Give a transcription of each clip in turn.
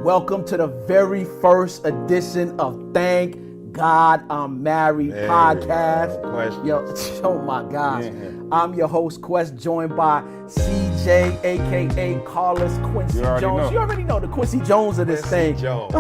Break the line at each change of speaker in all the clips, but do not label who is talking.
Welcome to the very first edition of Thank God I'm Married podcast. Oh my gosh. I'm your host, Quest, joined by CJ, aka Carlos Quincy Jones. You already know the Quincy Jones of this thing.
Jones.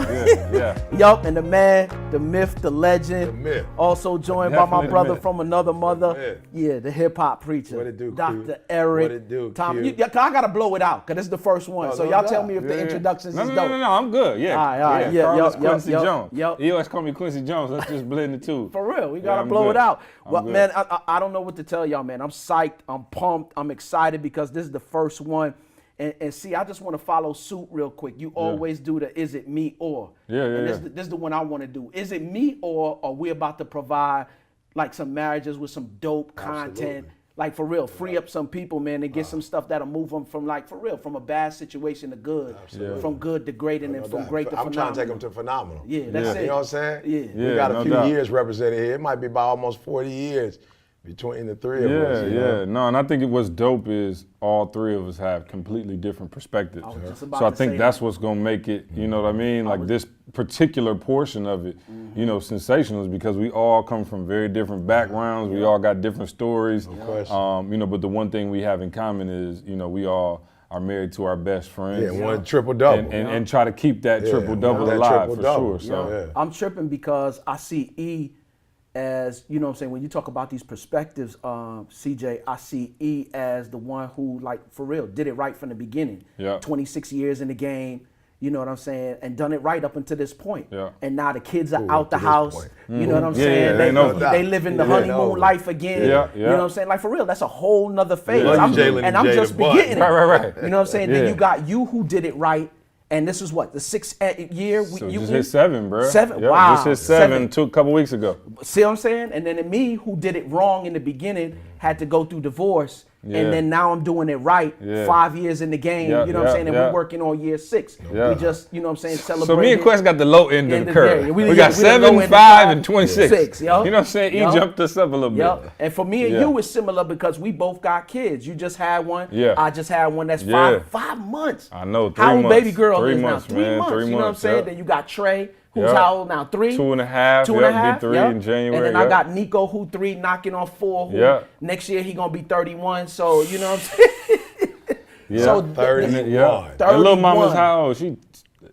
Yup, and the man, the myth, the legend.
The myth.
Also joined by my brother from another mother. Yeah, the hip hop preacher.
What it do,
Dr. Eric.
What it do,
Tom,
Q?
I gotta blow it out, because this is the first one. So y'all tell me if the introductions is dope.
No, I'm good. Yeah.
All right, yeah.
Carlos Quincy Jones.
Yep.
He always call me Quincy Jones. Let's just blend the two.
For real, we gotta
I'm
blow
good.
it out.
I'm good.
Man, I don't know what to tell y'all, man. I'm psyched, I'm pumped, I'm excited because this is the first one. And see, I just want to follow suit real quick. You always do the is it me or. And this is the one I want to do. Is it me or are we about to provide like some marriages with some dope content? Like for real, free up some people, man, and get some stuff that'll move them from like, for real, from a bad situation to good. From good to great, and then from great to phenomenal.
I'm trying to take them to phenomenal.
Yeah, that's it.
You know what I'm saying?
Yeah.
We got a
no
few
doubt.
years represented here. It might be about almost 40 years between the three of us. You know?
No, and I think what's dope is all three of us have completely different perspectives.
was just about
So I
to
think
say
that's
that.
what's gonna make it, you know what I mean? Like this particular portion of it, you know, sensational is because we all come from very different backgrounds. We all got different stories.
question.
You know, but the one thing we have in common is, you know, we all are married to our best friends.
Yeah, one triple-double.
And try to keep that triple-double
that
alive
triple-double.
for sure. So.
I'm tripping because I see E as, you know what I'm saying, when you talk about these perspectives, CJ, I see E as the one who, like, for real, did it right from the beginning.
Yeah.
26 years in the game, you know what I'm saying, and done it right up until this point.
Yeah.
And now the kids are out the
to this
house,
point.
you know what I'm
Yeah,
saying?
they know.
They living the honeymoon life again.
Yeah.
You know what I'm saying? Like, for real, that's a whole nother phase.
Love you,
I'm
Jalen
and I'm
and
just
Jada Butt.
beginning.
Right.
You know what I'm saying? Then
Yeah.
you got you who did it right. And this is what, the sixth year?
So just hit 7, bro.
7?
Yep,
Wow.
Just hit 7 a couple weeks ago.
See what I'm saying? And then me, who did it wrong in the beginning, had to go through divorce.
Yeah.
And then now I'm doing it right.
Yeah.
5 years in the game,
Yeah,
you know what I'm saying? And
yeah.
we're working on year 6.
Yeah.
We just, you know what I'm saying, celebrating.
So me and Quest got the low end of the curve.
Yeah,
We
we
got
the
7,
low end of
5,
5,
and 26.
6, yo.
You know what I'm saying? He
Yo.
jumped us up a little bit.
Yep. And for me and
Yeah.
you, it's similar because we both got kids. You just had one.
Yeah.
I just had one that's
Yeah.
5 months.
I know, 3
How old
months.
baby girl
3
is
months,
now? 3
man,
months.
3
You know what I'm
months,
saying?
yeah.
Then you got Trey, who's
Yeah.
how old now? 3?
2.5.
2.5.
Be 3
yep.
in January.
And then I
yep.
got Nico, who 3, knocking on 4. Who
Yeah.
next year he gonna be 31. So you know what I'm saying?
Yeah.
So
31.
Yeah.
31.
And little mama's how old? She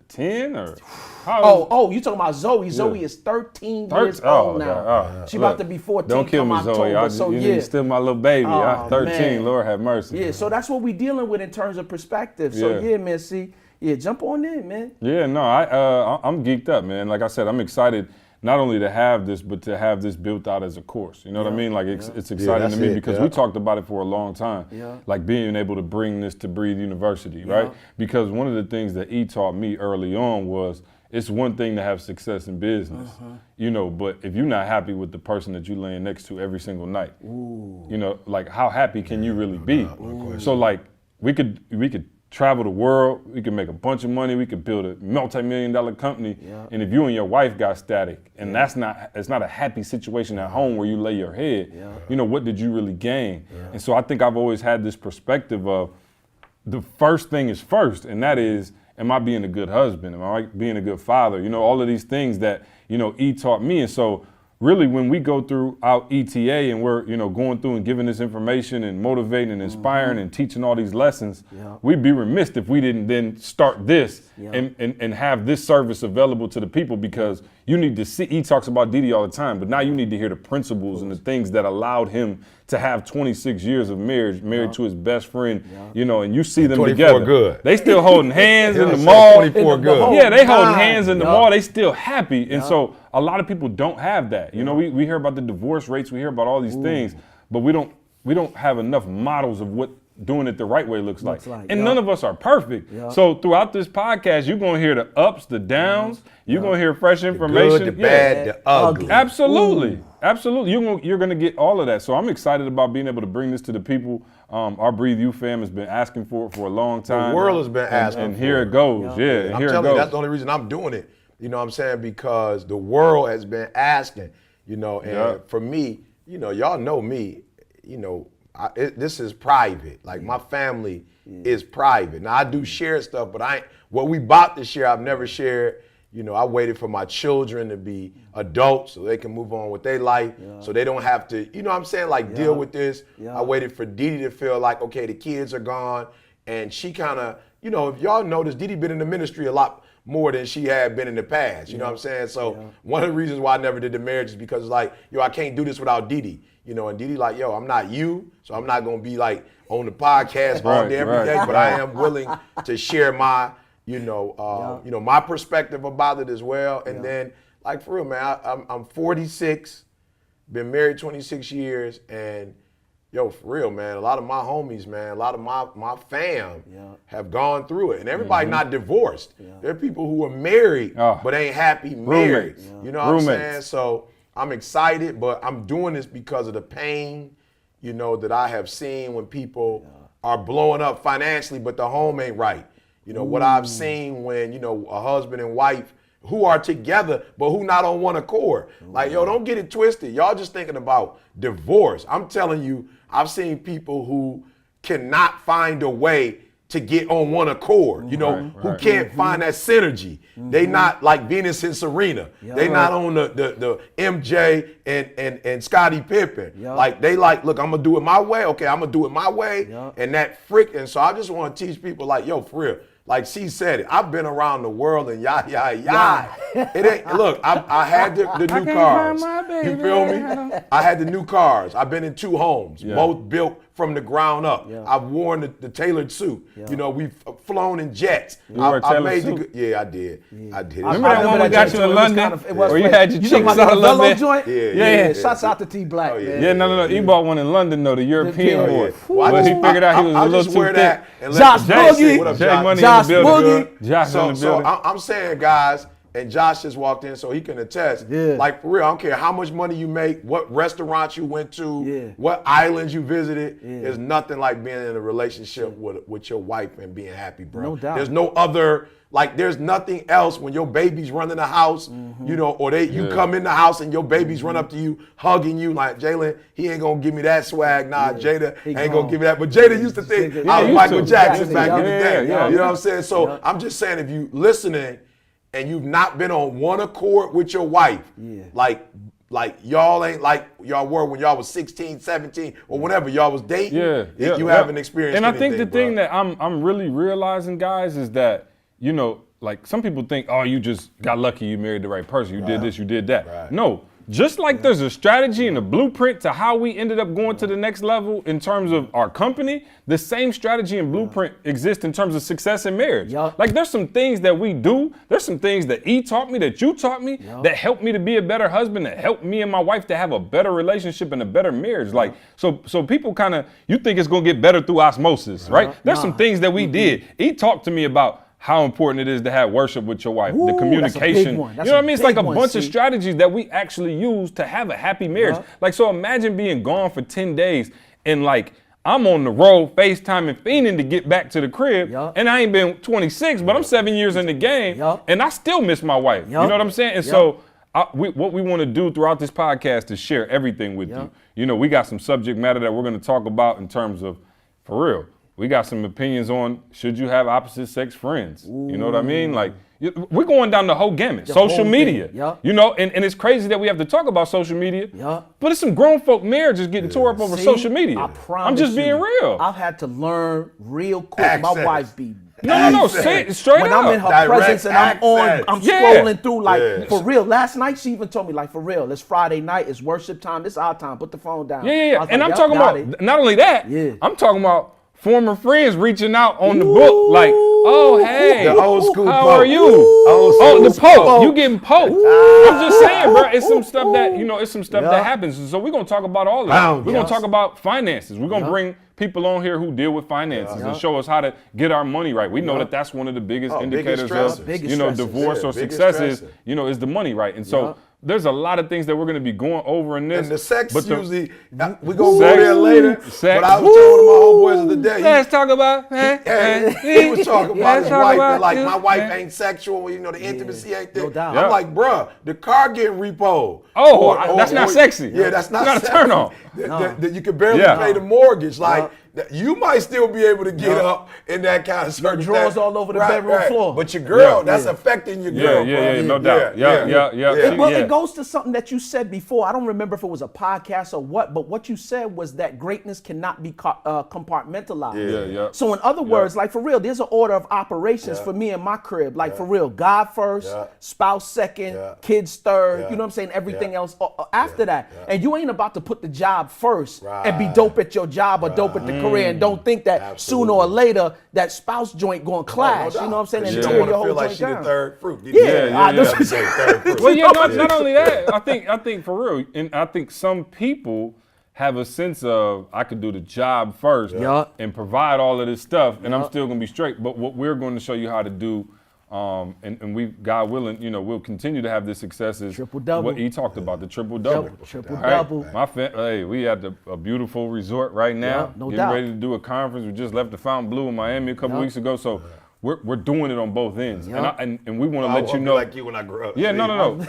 10 or how old?
Oh, you talking about Zoe? Zoe is 13 years
Oh,
old now.
God.
She
Look,
about to be 14.
Don't kill me,
come
Zoe.
October.
You're still my little baby.
Oh,
13.
man.
Lord have mercy.
Yeah, so that's what we dealing with in terms of perspective. So
Yeah.
yeah, man, see, jump on in, man.
Yeah, no, I'm geeked up, man. Like I said, I'm excited not only to have this, but to have this built out as a course. You know what I mean? Like it's exciting
that's
to me
it,
because we talked about it for a long time.
Yeah.
Like being able to bring this to Breathe University, right? Because one of the things that E taught me early on was it's one thing to have success in business, you know, but if you're not happy with the person that you're laying next to every single night, you know, like how happy can you really be? So like we could travel the world, we could make a bunch of money, we could build a multi-million-dollar company, and if you and your wife got static, and it's not a happy situation at home where you lay your head, you know, what did you really gain? And so I think I've always had this perspective of the first thing is first, and that is, am I being a good husband? Am I being a good father? You know, all of these things that, you know, E taught me. And so really when we go through our ETA and we're, you know, going through and giving this information and motivating and inspiring and teaching all these lessons, we'd be remiss if we didn't then start this and have this service available to the people, because you need to see, he talks about Didi all the time, but now you need to hear the principles and the things that allowed him to have 26 years of marriage, married to his best friend, you know, and you see them
24
together.
good.
They still holding hands in the mall.
24 good.
Yeah, they holding hands in the mall. They still happy. And so a lot of people don't have that. You know, we hear about the divorce rates, we hear about all these things, but we don't have enough models of what doing it the right way looks like. And none of us are perfect. So throughout this podcast, you're going to hear the ups, the downs. You're going to hear fresh information.
The good, the bad, the ugly.
Absolutely. Absolutely. You're going to get all of that. So I'm excited about being able to bring this to the people. Our Breathe You fam has been asking for it for a long time.
The world has been asking
and
for
here it goes. Yeah,
I'm
here it
telling
goes.
you, that's the only reason I'm doing it. You know what I'm saying? Because the world has been asking, you know, and for me, you know, y'all know me, you know, this is private. Like my family, is private. Now I do share stuff, but what we about to share, I've never shared. You know, I waited for my children to be adults so they can move on with their life, so they don't have to, you know what I'm saying, like deal with this. I waited for Didi to feel like, okay, the kids are gone, and she kind of, you know, if y'all notice, Didi been in the ministry a lot more than she had been in the past, you know what I'm saying? So one of the reasons why I never did the marriage is because like, yo, I can't do this without Didi, you know, and Didi like, yo, I'm not you, so I'm not gonna be like on the podcast all day every day, but I am willing to share my, my perspective about it as well. And then, like for real, man, I'm 46, been married 26 years, and yo, for real, man, a lot of my homies, man, a lot of my fam have gone through it. And everybody not divorced. There are people who are married but ain't happy married. You know what I'm saying? So I'm excited, but I'm doing this because of the pain, you know, that I have seen when people are blowing up financially, but the home ain't right. You know, what I've seen when, you know, a husband and wife who are together, but who not on one accord. Like, yo, don't get it twisted. Y'all just thinking about divorce. I'm telling you, I've seen people who cannot find a way to get on one accord, you know, who can't find that synergy. They not like Venus and Serena. They not on the MJ and Scottie Pippen. Like they like, look, I'm gonna do it my way. Okay, I'm gonna do it my way. And that and so I just want to teach people like, yo, for real. Like she said it, I've been around the world and It ain't, look, I had the new cars. You feel me? I had the new cars. I've been in 2 homes, both built from the ground up. I've worn the tailored suit. You know, we've flown in jets. I made suit? I did. I did.
Remember that one we got you in London? Where you had your cheeks out a little bit?
Joint?
Yeah.
Shouts out to T Black, man.
Yeah, no. He bought one in London, though, the European boy. But he figured out he was a little too thick.
Josh Boogie.
What up,
Josh Boogie.
Josh in the building. So I'm saying, guys, and Josh just walked in so he can attest. Like, for real, I don't care how much money you make, what restaurants you went to, what islands you visited. There's nothing like being in a relationship with your wife and being happy, bro.
No doubt.
There's no other, like, there's nothing else when your baby's running the house, you know, or you come in the house and your baby's run up to you, hugging you, like, Jalen, he ain't gonna give me that swag. Nah, Jada ain't gonna give me that. But Jada used to think I was Michael Jackson back in the day. You know what I'm saying? So I'm just saying, if you listening, and you've not been on one accord with your wife, like y'all ain't like y'all were when y'all was 16, 17, or whenever y'all was dating, you haven't experienced
anything. And I think the
bro.
thing that I'm really realizing, guys, is that, you know, like some people think, oh, you just got lucky you married the right person. You did this, you did that. No. Just like there's a strategy and a blueprint to how we ended up going to the next level in terms of our company, the same strategy and blueprint exists in terms of success in marriage. Like there's some things that we do, there's some things that E taught me, that you taught me, that helped me to be a better husband, that helped me and my wife to have a better relationship and a better marriage. Like, so people kind of, you think it's gonna get better through osmosis, right? There's some things that we did. E talked to me about how important it is to have worship with your wife, the communication. You know what I mean? It's like a bunch of strategies that we actually use to have a happy marriage. Like, so imagine being gone for 10 days and like, I'm on the road, FaceTime and fiending to get back to the crib. And I ain't been 26, but I'm 7 years in the game and I still miss my wife. You know what I'm saying? And so what we want to do throughout this podcast is share everything with you. You know, we got some subject matter that we're going to talk about in terms of, for real, we got some opinions on should you have opposite sex friends? You know what I mean? Like, we're going down the whole gamut. Social media, you know, and it's crazy that we have to talk about social media, but it's some grown folk marriages getting tore up over social media.
I promise
I'm just being real.
I've had to learn real quick. My wife be
No, say it straight
when
up.
I'm in her presence and I'm scrolling through, like, for real. Last night, she even told me, like, for real, it's Friday night, it's worship time, it's our time, put the phone down.
And I'm talking about, not only that, I'm talking about former friends reaching out on the book, like, oh, hey,
the old school
how
Pope.
are you? The Pope. You getting Pope. I'm just saying, bro, it's some stuff that, you know, it's some stuff that happens. So we're going to talk about all of that. We're going to talk about finances. We're going to bring people on here who deal with finances and show us how to get our money right. We know that that's one of the biggest indicators of, you know, divorce or success is, you know, is the money right. And so there's a lot of things that we're going to be going over in this.
And the sex usually, we're going to go there later. But I was telling my homeboys the other day.
Let's talk about,
he was talking about his wife. And like, my wife ain't sexual, you know, the intimacy ain't there. I'm like, bruh, the car getting repoed.
Oh, that's not sexy.
Yeah, that's not
sexy. It's not a turn on.
You can barely pay the mortgage. Like, you might still be able to get up in that kind of circumstance.
Drawers all over the bedroom floor.
But your girl, that's affecting your girl.
Yeah, no doubt.
It goes to something that you said before. I don't remember if it was a podcast or what, but what you said was that greatness cannot be compartmentalized. So in other words, like for real, there's an order of operations for me and my crib. Like for real, God first, spouse second, kids third. You know what I'm saying? Everything else after that. And you ain't about to put the job first and be dope at your job or dope at the career, and don't think that sooner or later that spouse joint going to clash. You know what I'm saying? And tear your whole
feel like
joint
she
down.
The third fruit.
Well, not only that, I think for real, and I think some people have a sense of I could do the job first and provide all of this stuff, and I'm still gonna be straight. But what we're going to show you how to do, and we, God willing, we'll continue to have this success is
triple-double.
What he talked about, the triple-double.
Triple-double.
Right? Hey, we at a beautiful resort right now,
no
getting
doubt.
ready to do a conference. We just left the Fontainebleau in Miami a couple weeks ago, so. We're doing it on both ends, and we want to let you know.
Like you when I grew up.
Yeah, no.
No.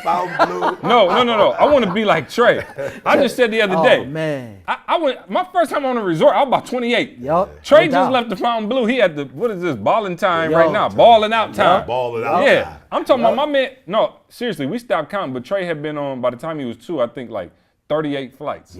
I want to be like Trey. I just said the other day.
Oh man.
I went my first time on a resort. I was about 28. Trey just left the Fontainebleau. He had what is this balling time right now? Balling out time.
Balling out.
Yeah, I'm talking about my man. No, seriously, we stopped counting. But Trey had been on by the time he was 2. I think like 38 flights.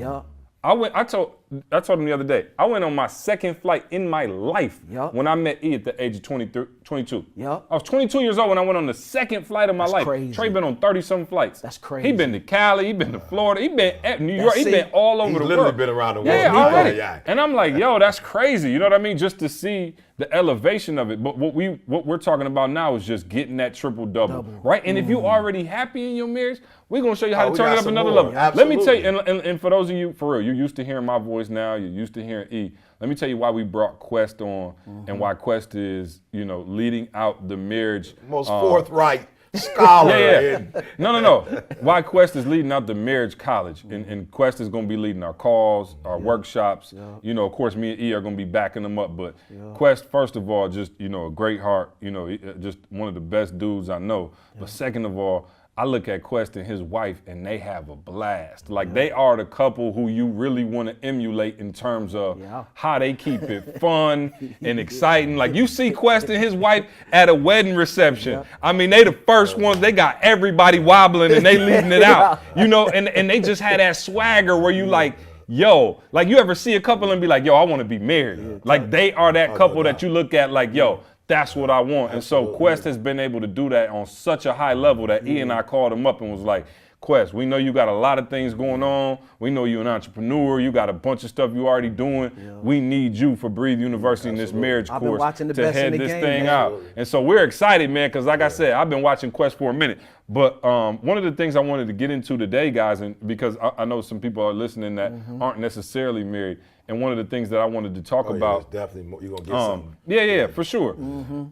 I told him the other day, I went on my second flight in my life when I met E at the age of 22. I was 22 years old when I went on the second flight of my life.
Crazy.
Trey been on 30-some flights.
That's crazy.
He been to Cali, he been to Florida, he been at New York, he been all over the world.
He's literally been around the world.
Yeah, already. And I'm like, yo, that's crazy. You know what I mean? Just to see the elevation of it. But what we're talking about now is just getting that triple-double, right? And if you already happy in your marriage, we're going to show you how to turn it up another level. Let me tell you, and for those of you, for real, you're used to hearing my voice now, you're used to hearing E. Let me tell you why we brought Quest on and why Quest is, leading out the marriage.
Most forthright scholar.
No. Why Quest is leading out the marriage college. And Quest is going to be leading our calls, our workshops. Of course, me and E are going to be backing them up. But Quest, first of all, just, a great heart, just one of the best dudes I know. But second of all, I look at Quest and his wife, and they have a blast. Like, they are the couple who you really want to emulate in terms of how they keep it fun and exciting. Like, you see Quest and his wife at a wedding reception. I mean, they the first ones. They got everybody wobbling, and they leading it out. And they just had that swagger where you like, yo, like you ever see a couple and be like, yo, I want to be married. Like, they are that couple that you look at like, yo, that's what I want. And so Quest has been able to do that on such a high level that E and I called him up and was like, Quest, we know you got a lot of things going on. We know you're an entrepreneur. You got a bunch of stuff you already doing. We need you for Breathe University in this marriage course to head this thing out. And so we're excited, man, because like I said, I've been watching Quest for a minute. But one of the things I wanted to get into today, guys, and because I know some people are listening that aren't necessarily married, and one of the things that I wanted to talk about.
Definitely, you're going to get something.
Yeah, for sure.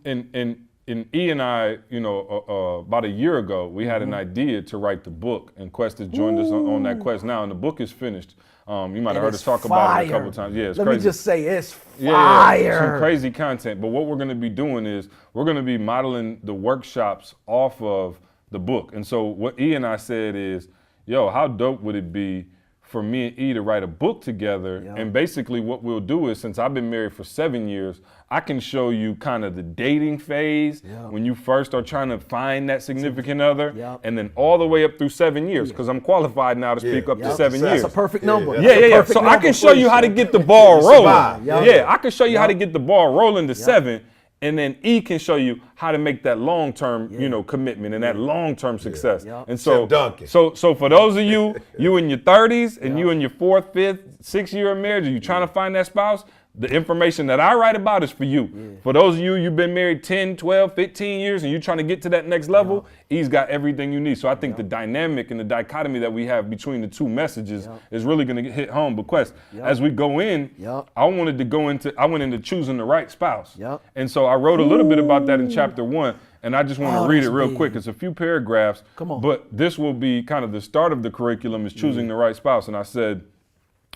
And E and I, about a year ago, we had an idea to write the book, and Quest has joined us on that quest now, and the book is finished. You might have heard us talk about it a couple times. Yeah, it's crazy.
Let me just say, it's fire.
Yeah, some crazy content. But what we're going to be doing is we're going to be modeling the workshops off of the book. And so what E and I said is, yo, how dope would it be for me and E to write a book together? And basically what we'll do is, since I've been married for 7 years, I can show you kind of the dating phase when you first are trying to find that significant other, and then all the way up through 7 years, because I'm qualified now to speak up to 7 years.
That's a perfect number.
Yeah. So I can show you how to get the ball rolling. Yeah, I can show you how to get the ball rolling to 7. And then E can show you how to make that long-term, commitment and that long-term success. And so, so for those of you in your 30s and you in your 4th, 5th, 6th year of marriage, are you trying to find that spouse? The information that I write about is for you. For those of you've been married 10, 12, 15 years and you're trying to get to that next level, E's got everything you need. So I think the dynamic and the dichotomy that we have between the two messages is really going to hit home. But Quest, as we go in, I went into choosing the right spouse. And so I wrote a little bit about that in chapter 1. And I just want to read it real quick. It's a few paragraphs.
Come on.
But this will be kind of the start of the curriculum is choosing the right spouse. And I said,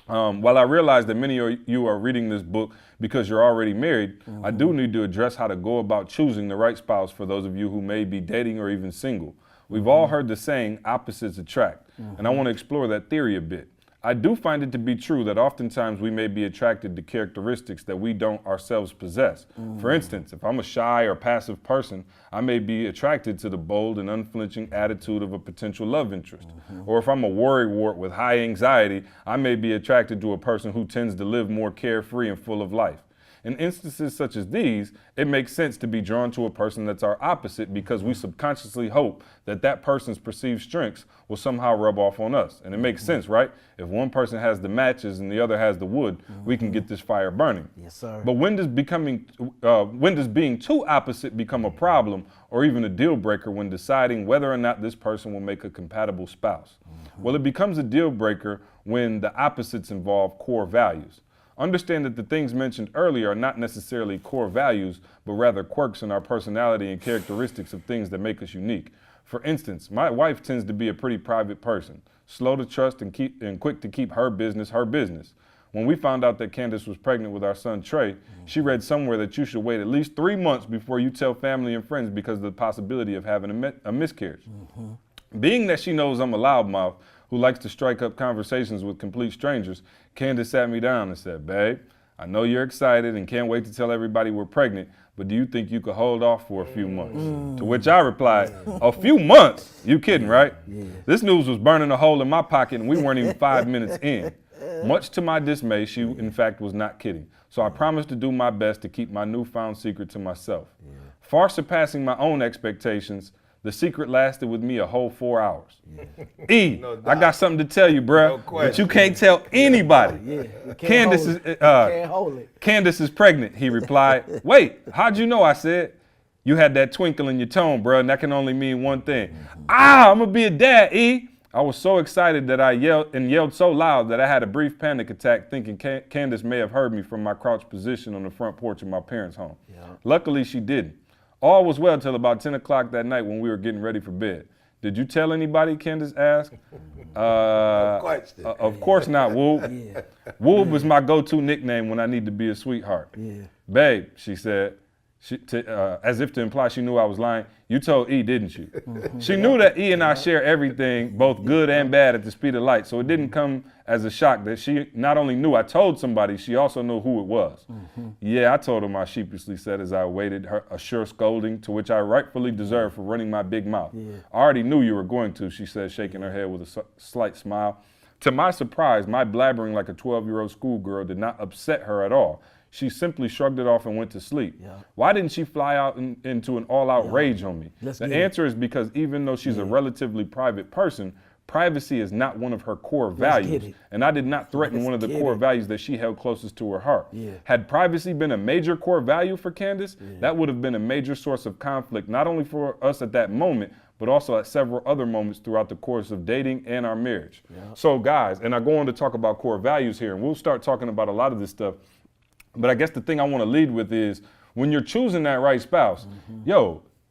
while I realize that many of you are reading this book because you're already married, I do need to address how to go about choosing the right spouse for those of you who may be dating or even single. We've all heard the saying, opposites attract, and I want to explore that theory a bit. I do find it to be true that oftentimes we may be attracted to characteristics that we don't ourselves possess. For instance, if I'm a shy or passive person, I may be attracted to the bold and unflinching attitude of a potential love interest. Or if I'm a worrywart with high anxiety, I may be attracted to a person who tends to live more carefree and full of life. In instances such as these, it makes sense to be drawn to a person that's our opposite because we subconsciously hope that that person's perceived strengths will somehow rub off on us. And it makes sense, right? If one person has the matches and the other has the wood, we can get this fire burning.
Yes, sir.
But when does being too opposite become a problem or even a deal breaker when deciding whether or not this person will make a compatible spouse? Well, it becomes a deal breaker when the opposites involve core values. Understand that the things mentioned earlier are not necessarily core values, but rather quirks in our personality and characteristics of things that make us unique. For instance, my wife tends to be a pretty private person, slow to trust and quick to keep her business. When we found out that Candace was pregnant with our son Trey, she read somewhere that you should wait at least 3 months before you tell family and friends because of the possibility of having a miscarriage. Being that she knows I'm a loudmouth who likes to strike up conversations with complete strangers, Candace sat me down and said, "Babe, I know you're excited and can't wait to tell everybody we're pregnant, but do you think you could hold off for a few months?" To which I replied, "A few months? You kidding, right?" This news was burning a hole in my pocket and we weren't even 5 minutes in. Much to my dismay, she in fact was not kidding. So I promised to do my best to keep my newfound secret to myself. Far surpassing my own expectations, the secret lasted with me a whole 4 hours. I got something to tell you, bruh, but you can't tell anybody. Candace is pregnant, he replied. "Wait, how'd you know?" I said. "You had that twinkle in your tone, bruh, and that can only mean one thing." I'm gonna be a dad, E. I was so excited that I yelled so loud that I had a brief panic attack thinking Candace may have heard me from my crouched position on the front porch of my parents' home. Luckily, she didn't. All was well till about 10 o'clock that night when we were getting ready for bed. "Did you tell anybody?" Candace asked. Of course not, Woob. Woob was my go-to nickname when I need to be a sweetheart. "Babe," she said, as if to imply she knew I was lying, "You told E, didn't you?" She knew that E and I share everything, both good and bad, at the speed of light, so it didn't come as a shock that she not only knew I told somebody, she also knew who it was. "Yeah, I told him," I sheepishly said as I awaited a sure scolding, to which I rightfully deserved for running my big mouth. "I already knew you were going to," she said, shaking her head with a slight smile. To my surprise, my blabbering like a 12-year-old schoolgirl did not upset her at all. She simply shrugged it off and went to sleep. Why didn't she fly out into an all-out rage on me? The answer is because even though she's a relatively private person, privacy is not one of her core values. And I did not threaten one of the core values that she held closest to her heart. Had privacy been a major core value for Candace, that would have been a major source of conflict, not only for us at that moment, but also at several other moments throughout the course of dating and our marriage. So guys, and I go on to talk about core values here, and we'll start talking about a lot of this stuff. But I guess the thing I want to lead with is when you're choosing that right spouse,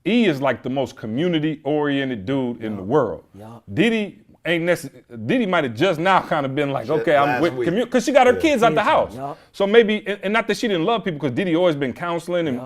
E is like the most community-oriented dude in the world. Diddy might have just now kind of been like, okay, I'm with community, because she got her kids out the house. So maybe, and not that she didn't love people, because Diddy always been counseling and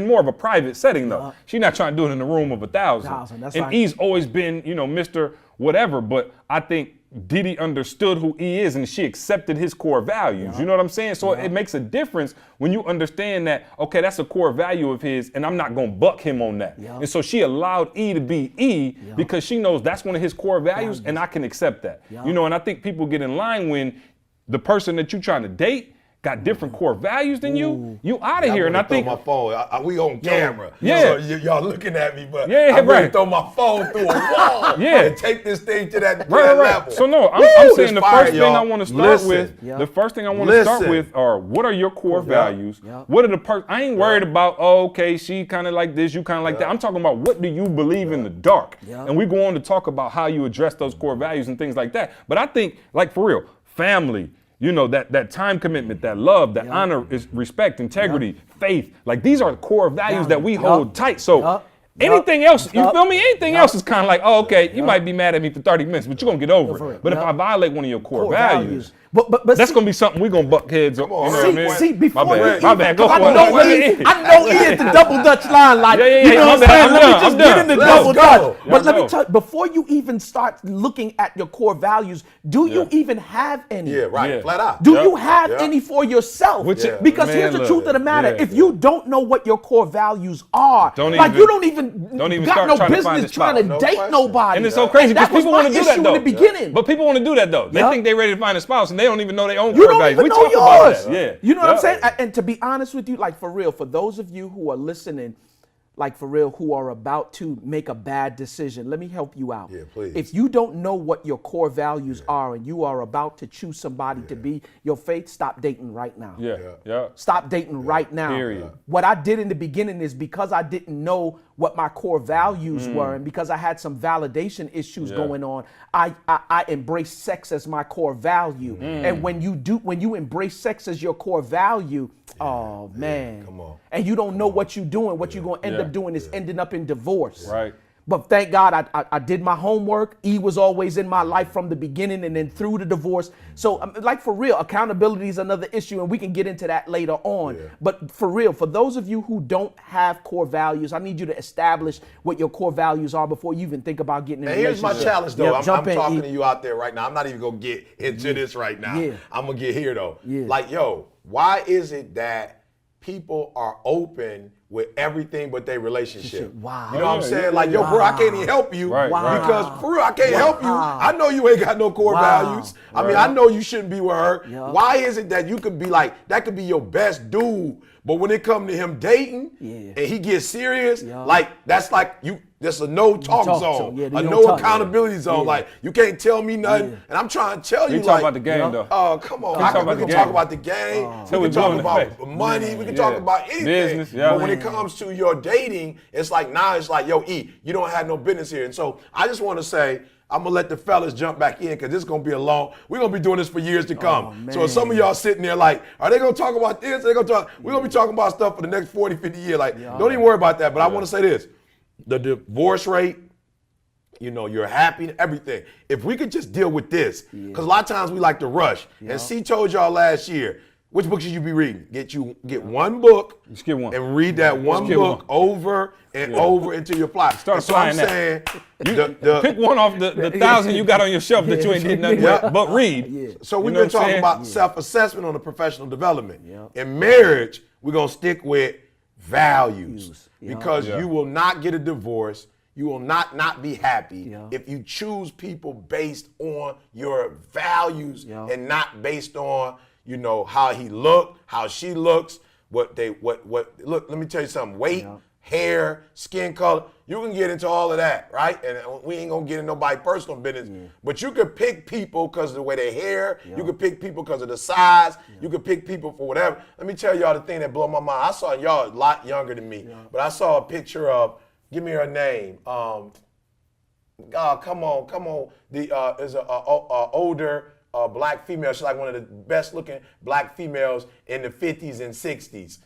more of a private setting though. She's not trying to do it in the room of 1,000. And E's always been, Mr. Whatever, but I think Diddy understood who he is and she accepted his core values. You know what I'm saying? So it makes a difference when you understand that, okay, that's a core value of his and I'm not going to buck him on that. And so she allowed E to be E because she knows that's one of his core values and I can accept that. And I think people get in line when the person that you're trying to date got different core values than you out of here. And I think
my phone. We on camera.
Yeah.
So y'all looking at me, but
I'm
ready to throw my phone through a wall. And take this thing to that level.
So no, I'm saying the first thing I want to start with. The first thing I want to start with are what are your core values? What are the I ain't worried about. Oh, okay, she kind of like this, you kind of like that. I'm talking about what do you believe in the dark, and we go on to talk about how you address those core values and things like that. But I think, like for real, family. That time commitment, that love, that honor, is respect, integrity, faith. Like these are the core values that we hold tight. So anything else, you feel me? Anything else is kind of like, oh, okay, you might be mad at me for 30 minutes, but you're going to get over it. But if I violate one of your core values,
But
That's gonna be something we gonna buck heads on.
Come on,
You know what I mean?
See, before
my bad. Go for
I
it.
know he at the double Dutch line, like,
Yeah,
you know
my
what I'm
bad.
saying?
I'm
Let me
done.
just
I'm
get
done.
in the
Let's
double
go.
Dutch.
Yeah,
But let me
go.
tell you, before you even start looking at your core values, do you even have any?
Yeah, right.
Yeah.
Flat out.
Do
Yeah.
you have
Yeah.
any for yourself?
Which-
Because
man,
here's the
look,
truth of the matter.
yeah,
If you don't know what your core values are,
Don't
like
even-
you don't even
start
got no
trying to find
business
a
trying
spouse.
to
No
date
question.
nobody.
And it's so crazy
And
because
that was
people
my
want to do
issue
that
in
though.
the beginning.
But people want to do that though. They
Yeah.
think they ready to find a spouse and they don't even know their own
You
core
don't
values.
even
We
know
talk about
yours.
that. Yeah.
You know what I'm
Yeah.
saying? And to be honest with you, like for real, for those of you who are listening, like for real, who are about to make a bad decision, let me help you out.
Yeah, please.
If you don't know what your core values are and you are about to choose somebody to be your faith, stop dating right now.
Yeah.
Stop dating right now.
Period.
What I did in the beginning is because I didn't know what my core values were, and because I had some validation issues going on, I embraced sex as my core value. And when you embrace sex as your core value, oh man,
come on.
and you don't know what you're doing, what you're going to end
Yeah.
up doing is ending up in divorce.
Right.
But thank God I did my homework. E was always in my life from the beginning and then through the divorce. So like for real, accountability is another issue and we can get into that later on.
Yeah.
But for real, for those of you who don't have core values, I need you to establish what your core values are before you even think about getting in a
And here's my
relationship.
challenge, though.
Yep,
I'm
jump in,
talking
E.
to you out there right now. I'm not even going to get into this right now.
Yeah.
I'm going to get here, though.
Yeah.
Like, yo, why is it that people are open with everything but their relationship?
Wow.
You know what I'm
Yeah,
saying?
yeah,
like, yo, bro, I can't even help you
Right,
right.
because, for real, I can't help you. I know you ain't got no core
Wow.
values. I mean, I know you shouldn't be with her.
Yeah.
Why is it that you could be like, that could be your best dude, but when it come to him dating
Yeah.
and he gets serious,
Yeah.
like, that's like, that's a no talk
talk
zone,
zone. Yeah,
a
you don't
no
talk.
accountability zone.
Yeah.
Like, you can't tell me nothing.
Yeah.
And I'm trying to tell
We
you,
talk
like,
about the game
Yeah.
though.
oh, come on.
Can we talk
We
about
can
the
talk
game?
about the game.
Till
We
we
can talk
blue in the
about
face.
money. We can
Yeah.
talk about anything.
Business, yeah.
But when it comes to your dating, it's like, now it's like, yo, E, you don't have no business here. And so I just want to say, I'm going to let the fellas jump back in because this is going to be we're going to be doing this for years to come. So if some of y'all sitting there like, are they going to talk about this? We're going to be talking about stuff for the next 40, 50 years. Like, don't even worry about that. But I want to say this. The divorce rate, you know, you're happy, everything. If we could just deal with this, because a lot of times we like to rush. And C told y'all last year, which book should you be reading? Get one book
Just get one.
and read that one
get
book
one.
over and over until you apply.
Start
And so I'm
applying that.
saying, the
Pick one off the 1,000 you got on your shelf that you ain't did nothing with, but read.
So we've
You know
been
what I'm
talking
saying?
about self-assessment on the professional development.
Yeah.
In marriage, we're going to stick with values
Yeah.
because
Yeah.
you will not get a divorce. You will not be happy
Yeah.
if you choose people based on your values
Yeah.
and not based on, you know, how he looked, how she looks, what look, let me tell you something. Weight, hair, skin color, you can get into all of that, right? And we ain't gonna get in nobody's personal business. But you could pick people because of the way they hair. You could pick people because of the size. You could pick people for whatever. Let me tell y'all the thing that blew my mind. I saw y'all a lot younger than me, but I saw a picture of, give me her name. Come on. Is a older black female. She's like one of the best looking black females in the 50s and 60s.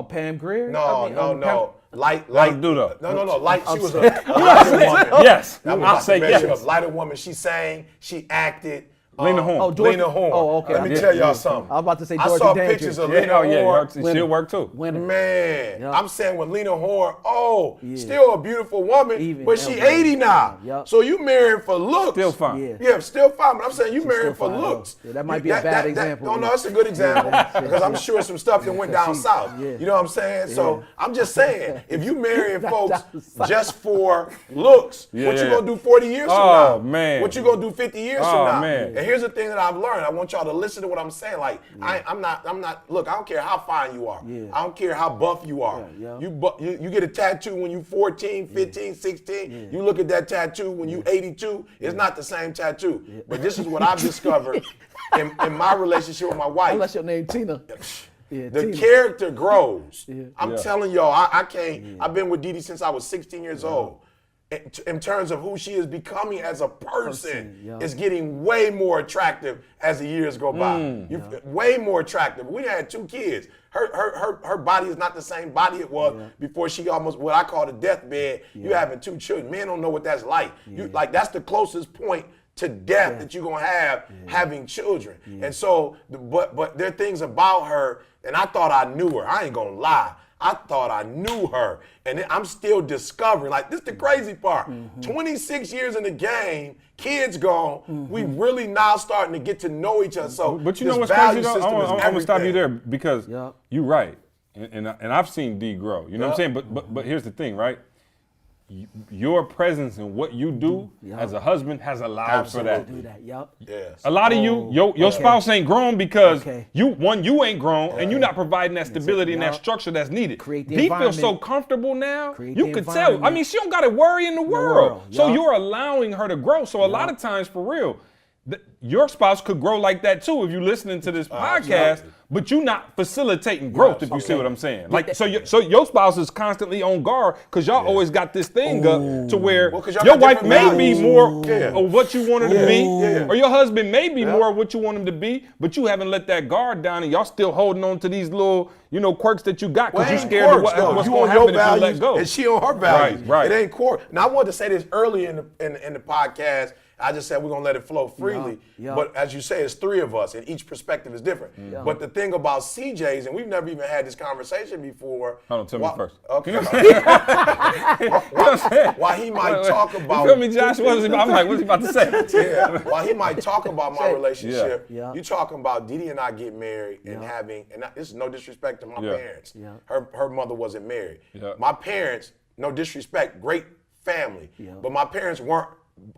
Pam Grier?
No. Light.
do though.
No. Light. She was a lighter woman.
Yes.
I'm
I'll
about to
say
mess you
yes.
up. Lighter woman. She sang. She acted.
Lena Horne.
Oh, Dorothy-
Lena Horne.
Oh, okay.
Let me
Yeah,
tell y'all
yeah.
something.
I was about to say
I
Dorothy
saw
Dandridge.
pictures of
Yeah,
Lena
oh yeah,
Horne.
she'll work too.
Man,
Yep.
I'm saying with Lena Horne, still a beautiful woman,
Even
but she
elderly.
80 now.
Yep.
So you marrying for looks.
Still fine.
Yeah.
Yeah, still fine, but I'm saying you marrying for
still fine,
looks.
though. Yeah, that might be a bad example.
No, it's a good example because I'm sure some stuff that went down south.
Yeah.
You know what I'm saying? So I'm just saying, if you marrying folks
Down south.
just for looks, what you
Yeah.
gonna do 40 years from
Oh,
now?
man.
What you gonna do 50 years
Oh,
from now?
man.
And here's the thing that I've learned. I want y'all to listen to what I'm saying. Like, I'm not. Look, I don't care how fine you are.
Yeah.
I don't care how buff you are.
Yeah.
You get a tattoo when you 14, 15, 16. You look at that tattoo when you 82. It's not the same tattoo. But this is what I've discovered in my relationship with my wife.
Unless your name Tina. Yeah,
The
Tina.
character grows. I'm
Yeah.
telling y'all, I can't. I've been with Dee Dee since I was 16 years old. In terms of who she is becoming as a person,
yeah.
is getting way more attractive as the years go by. Way more attractive. We had 2 kids. Her body is not the same body it was before she almost, what I call the deathbed. You having 2 children. Men don't know what that's like. You like, that's the closest point to death that you're gonna have having children. And so, but there are things about her, and I thought I knew her. I ain't gonna lie. I thought I knew her, and I'm still discovering. Like, this is the crazy part. 26 years in the game, kids gone. We really now starting to get to know each other. So,
but you know what's crazy though? I'm gonna stop you there because you're right, and I've seen D grow. You know what I'm saying? But here's the thing, right? Your presence and what you do as a husband has allowed for that.
Do that.
Yes.
A lot of your spouse ain't grown because you ain't grown and you're not providing that stability and that structure that's needed. He feels so comfortable now. You could tell. I mean, she don't got to worry in the world. So you're allowing her to grow. So a lot of times, for real, your spouse could grow like that too if you're listening to this podcast, but you're not facilitating growth, if you see what I'm saying. Like, so your spouse is constantly on guard because y'all always got this thing up to where your wife may be more of what you want her to be, or your husband may be more of what you want him to be, but you haven't let that guard down and y'all still holding on to these little, quirks that you got because you're scared of what's going to happen if you let go.
And she on her values.
Right.
It ain't core. Now, I wanted to say this early in the podcast. I just said we're going to let it flow freely. But as you say, it's three of us, and each perspective is different. But the thing about CJ's, and we've never even had this conversation before.
Hold on, tell me first.
Okay. Why he might talk about.
You feel me, Josh? I'm like, what's he about to say?
While he might talk about my relationship, you talking about Didi and I get married and having, and this is no disrespect to my parents. Her mother wasn't married. My parents, no disrespect, great family. But my parents weren't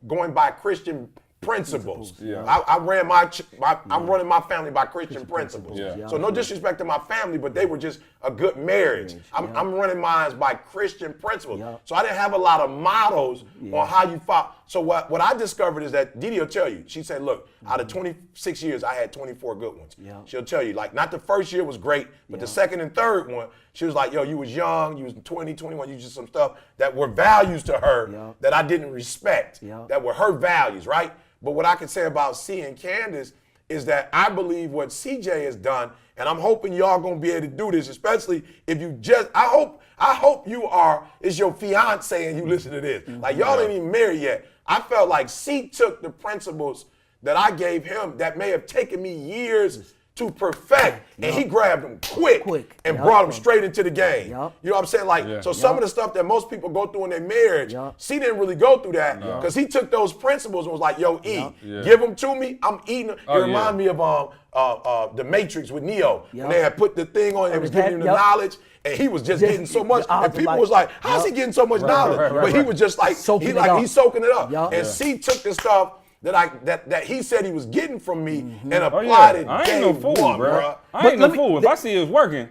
going by Christian principles. I'm running my family by Christian principles. So no disrespect to my family, but they were just a good marriage. I'm running mine by Christian principles. So I didn't have a lot of models on how you fought. So what I discovered is that Didi will tell you, she said, look, out of 26 years, I had 24 good ones. She'll tell you, like, not the first year was great, but the second and third one, she was like, yo, you was young, you was 20, 21, you just some stuff that were values to her that I didn't respect, that were her values, right? But what I can say about C and Candace is that I believe what CJ has done, and I'm hoping y'all gonna be able to do this, especially if you just, I hope you are, is your fiance and you listen to this. Like, y'all ain't even married yet. I felt like C took the principles that I gave him that may have taken me years to perfect, and he grabbed them quick and brought them straight into the game. You know what I'm saying? Like, so some of the stuff that most people go through in their marriage, C didn't really go through that because he took those principles and was like, yo, give them to me, I'm eating them. It reminds me of The Matrix with Neo, when they had put the thing on, it was giving him the knowledge, and he was just getting so much, and people was like, how's he getting so much knowledge? But he was just like, he's soaking it up. And C took the stuff that he said he was getting from me and applied it.
I ain't no fool, bro. I ain't no fool. If I see it was working,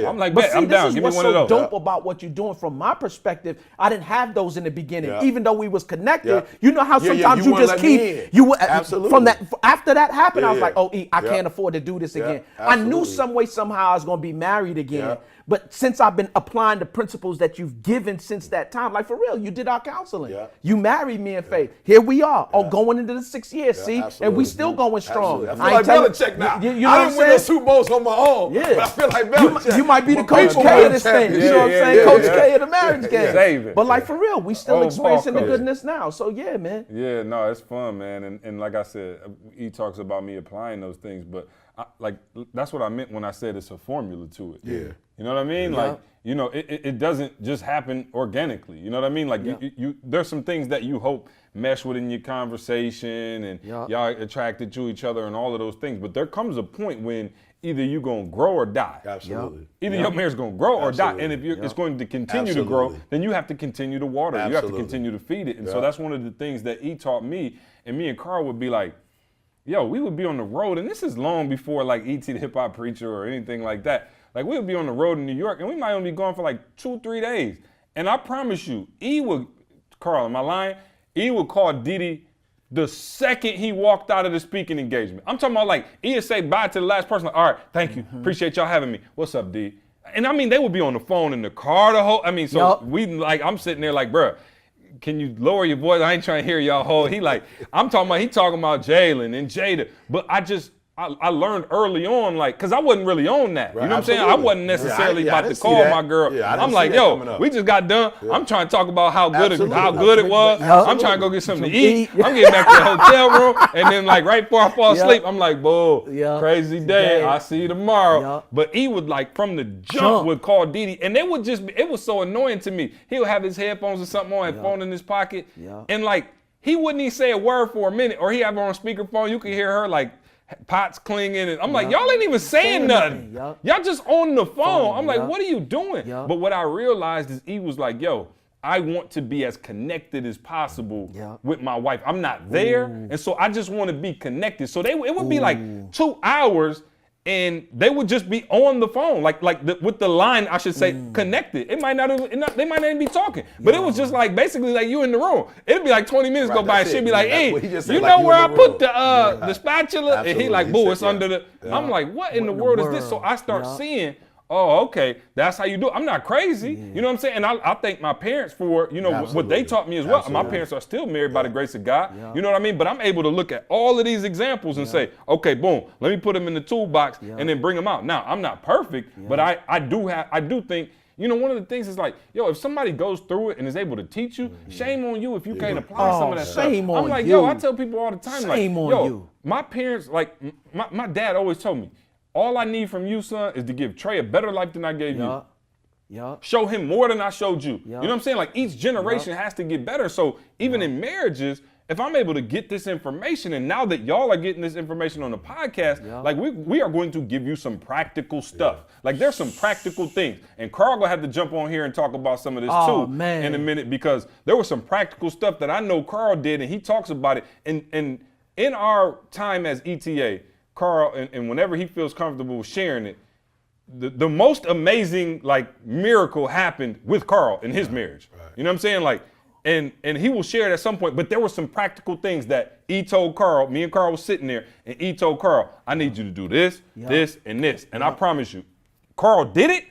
I'm like, bet, I'm down. Give me one of those.
What's so dope about what you're doing from my perspective, I didn't have those in the beginning. Even though we was connected, you know how sometimes you just keep, from that, after that happened, I was like, I can't afford to do this again. I knew some way, somehow I was going to be married again. But since I've been applying the principles that you've given since that time, like for real, you did our counseling. You married me in faith. Here we are, going into the 6th year, see? And we still going strong.
I feel like Belichick now.
You know
I didn't win those 2 Bowls on my own, but I feel like Belichick.
You might be the Coach K of this thing. You know what I'm saying? Coach K of the marriage game. But like for real, we still experiencing the goodness now. So yeah, man.
Yeah, no, it's fun, man. And like I said, he talks about me applying those things, but that's what I meant when I said it's a formula to it. You know what I mean? Like, it doesn't just happen organically. You know what I mean? Like, there's some things that you hope mesh within your conversation and y'all attracted to each other and all of those things. But there comes a point when either you're going to grow or die.
Absolutely.
Either your marriage is going to grow or die. And if it's going to continue to grow, then you have to continue to water it. You have to continue to feed it. And so that's one of the things that he taught me. And me and Carl would be like, yo, we would be on the road. And this is long before like E.T. the Hip Hop Preacher or anything like that. Like, we would be on the road in New York, and we might only be gone for like 2-3 days. And I promise you, Carl, am I lying? E would call Didi the second he walked out of the speaking engagement. I'm talking about like, E would say bye to the last person. Like, all right, thank you. Appreciate y'all having me. What's up, D? And I mean, they would be on the phone in the car the whole, I'm sitting there like, bruh, can you lower your voice? I ain't trying to hear y'all whole. He talking about Jalen and Jada. But I learned early on, like, because I wasn't really on that.
Right,
you know what I'm saying? I
absolutely.
wasn't necessarily
I
about to
didn't see
call
that.
my girl.
Yeah, I didn't
I'm
see
like,
that coming
yo,
up.
we just got done.
Yeah.
I'm trying to talk about how good
Absolutely.
it was.
Yeah.
I'm trying to go get something to
Something
eat.
to eat.
I'm getting back to the hotel room, and then like right before I fall
Yeah.
asleep, I'm like, "Whoa,
Yeah.
crazy day.
Today.
I see you tomorrow."
Yeah.
But he would like from the jump would call Didi, and they would just it was so annoying to me. He would have his headphones or something on, and phone in his pocket, and like he wouldn't even say a word for a minute, or he have her on speakerphone. You could hear her like pots clinging, and I'm like, y'all ain't even saying nothing. Y'all just on the phone. I'm like, what are you doing? But what I realized is he was like, yo, I want to be as connected as possible with my wife. I'm not there, and so I just want to be connected. So it would be like 2 hours, and they would just be on the phone, with the line, I should say, connected. They might not even be talking, but it was just like basically like you in the room. It'd be like 20 minutes go by, and she'd be like, "Hey, you know where I put the spatula?"
Absolutely.
And he like, "Boo, it's under the." I'm like, "What in the world is this?" So I start seeing. Oh, okay. That's how you do it. I'm not crazy. You know what I'm saying? And I thank my parents for, what they taught me as well. My parents are still married by the grace of God. You know what I mean? But I'm able to look at all of these examples and say, okay, boom, let me put them in the toolbox and then bring them out. Now, I'm not perfect, but I do think, one of the things is like, if somebody goes through it and is able to teach you, shame on you if you can't apply some of that stuff.
Shame on
I'm like,
you.
I tell people all the time,
Shame
like,
on you.
My parents, like, my dad always told me, all I need from you, son, is to give Trey a better life than I gave you. Show him more than I showed you. You know what I'm saying? Like each generation has to get better. So even in marriages, if I'm able to get this information, and now that y'all are getting this information on the podcast, like we are going to give you some practical stuff. Like there's some practical things. And Carl gonna have to jump on here and talk about some of this too in a minute, because there was some practical stuff that I know Carl did, and he talks about it. And in our time as ETA, Carl, and whenever he feels comfortable sharing it, the most amazing miracle happened with Carl in his marriage. You know what I'm saying? Like, and he will share it at some point, but there were some practical things that he told Carl. Me and Carl was sitting there, and he told Carl, I need you to do this, this, and this. And I promise you, Carl did it,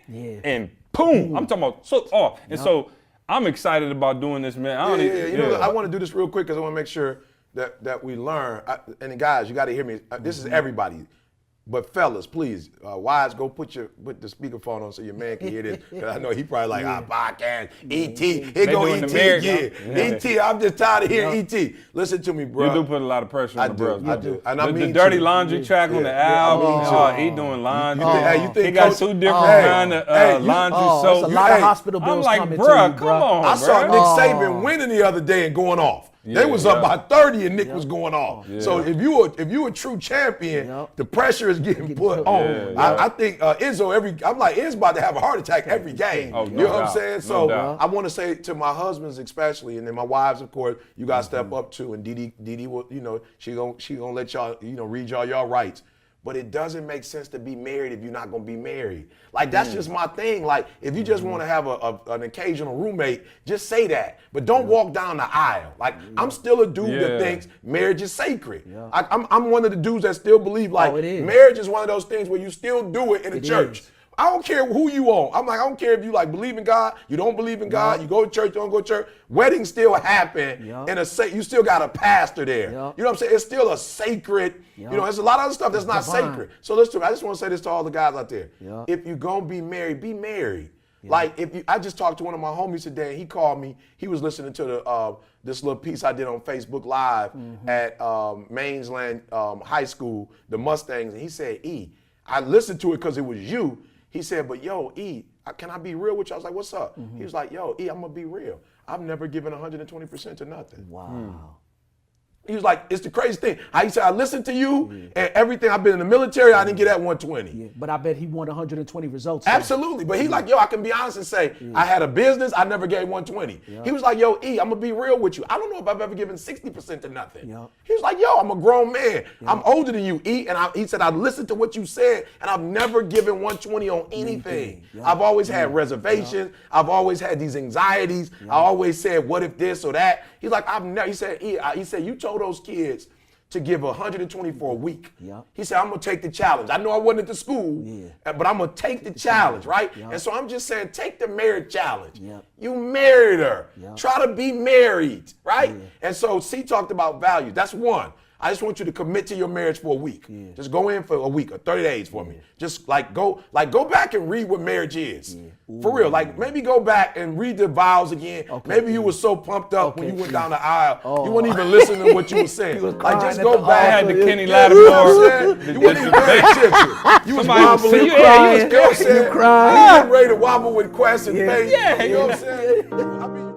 and boom, I'm talking about off. And so I'm excited about doing this, man.
I want to do this real quick because I want to make sure that we learn. And guys, you got to hear me. This is everybody. But fellas, please, wives, go put the speakerphone on so your man can hear this. Cause I know he probably podcast, E.T. Here go E.T. E.T. I'm just tired of hearing E.T. Listen to me, bro.
You do put a lot of pressure on the brothers.
I do. And I mean
the dirty laundry track on the album. He doing laundry.
You think
he got 2 different kind of laundry soap.
There's a lot of hospital bills coming to you,
come on,
I saw Nick Saban winning the other day and going off. They was up by 30 and Nick was going off. So if you a true champion, the pressure is getting put on. I think Izzo I'm like, Izzo about to have a heart attack every game. You know what I'm saying? So I want to say to my husbands especially, and then my wives, of course, you got to step up too. And Didi will, she gonna let y'all, read y'all rights. But it doesn't make sense to be married if you're not gonna be married. Like that's just my thing. Like if you just want to have an occasional roommate, just say that. But don't walk down the aisle. Like I'm still a dude that thinks marriage is sacred. I'm one of the dudes that still believe marriage is one of those things where you still do it in the church. I don't care who you are. I'm like, I don't care if you believe in God, you don't believe in God, you go to church, you don't go to church. Weddings still happen, you still got a pastor there. You know what I'm saying? It's still a sacred, there's a lot of other stuff that's not sacred. So listen, I just want to say this to all the guys out there. If you're going to be married, be married. Like I just talked to one of my homies today, and he called me. He was listening to this little piece I did on Facebook Live at Mainsland High School, the Mustangs, and he said, I listened to it because it was you. He said, but yo, can I be real with you? I was like, what's up? He was like, yo, I'm going to be real. I've never given 120% to nothing.
Wow.
He was like, it's the crazy thing. He said, I listened to you and everything. I've been in the military. I didn't get at 120.
Yeah, but I bet he won 120 results.
Absolutely. But he's like, yo, I can be honest and say, I had a business. I never gave 120. He was like, yo, I'm going to be real with you. I don't know if I've ever given 60% to nothing. He was like, yo, I'm a grown man. I'm older than you, E. And he said, I listened to what you said, and I've never given 120 on anything. I've always had reservations. I've always had these anxieties. I always said, what if this or that? He's like, he said, you told those kids to give 120 for a week. He said, I'm going to take the challenge. I know I wasn't at the school, but I'm going to take the challenge, right? And so I'm just saying, take the marriage challenge. You married her. Try to be married, right? And so C talked about values. That's one. I just want you to commit to your marriage for a week. Just go in for a week or 30 days for me. Just go back and read what marriage is. For real, like maybe go back and read the vows again. Maybe you were so pumped up when you went down the aisle, you weren't even listening to what you were saying. Like just go back.
I had the Kenny Lattimore.
You weren't even paying attention. You was wobbling.
You crying.
You were ready to wobble with Quest and Faith.
Yeah,
you know what I'm saying? I mean,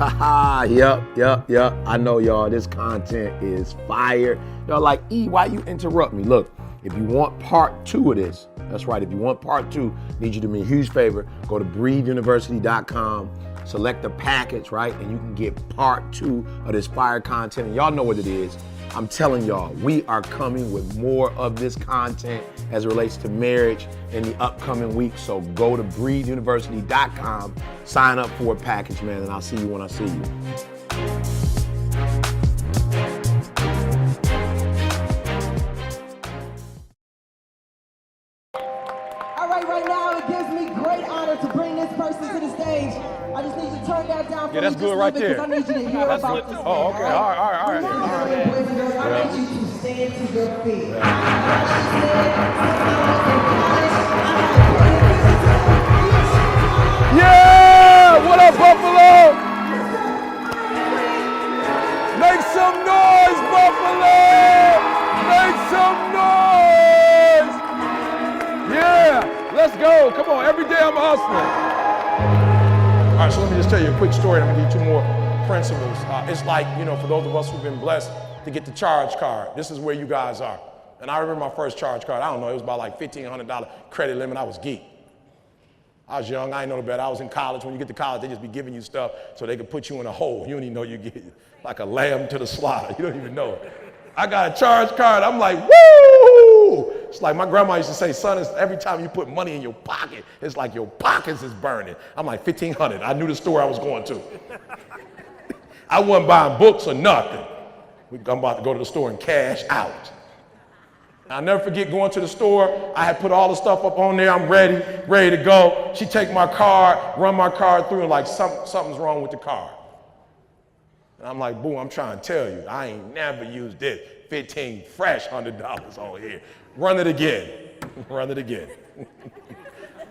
Yep. I know, y'all, this content is fire. Y'all like, E, why you interrupt me? Look, if you want part 2 of this, that's right, if you want part 2, need you to do me a huge favor, go to breatheuniversity.com, select the package, right, and you can get part 2 of this fire content, and y'all know what it is. I'm telling y'all, we are coming with more of this content as it relates to marriage in the upcoming weeks. So go to breatheuniversity.com, sign up for a package, man, and I'll see you when I see you.
All right now it gives me great honor to bring this person to the stage. I just need you to turn that down for me.
That's good right there.
I need you to hear about this.
Oh, okay. All right.
I need you to stand to your feet.
Yeah! What up, Buffalo? Make some noise, Buffalo! Make some noise! Yeah! Let's go. Come on. Every day I'm hustling. All right, so let me just tell you a quick story. I'm gonna give you 2 more principles. It's like, for those of us who've been blessed to get the charge card, this is where you guys are. And I remember my first charge card. I don't know, it was about like $1,500 credit limit. I was geek. I was young, I didn't know the better. I was in college. When you get to college, they just be giving you stuff so they can put you in a hole. You don't even know you get like a lamb to the slaughter. You don't even know it. I got a charge card. I'm like, woo! It's like my grandma used to say, son, it's every time you put money in your pocket, it's like your pockets is burning. I'm like, $1,500. I knew the store I was going to. I wasn't buying books or nothing. I'm about to go to the store and cash out. I'll never forget going to the store. I had put all the stuff up on there. I'm ready to go. She take my card, run my card through, and like something's wrong with the card. And I'm like, boo, I'm trying to tell you, I ain't never used this. $1,500 on here. Run it again. Run it again.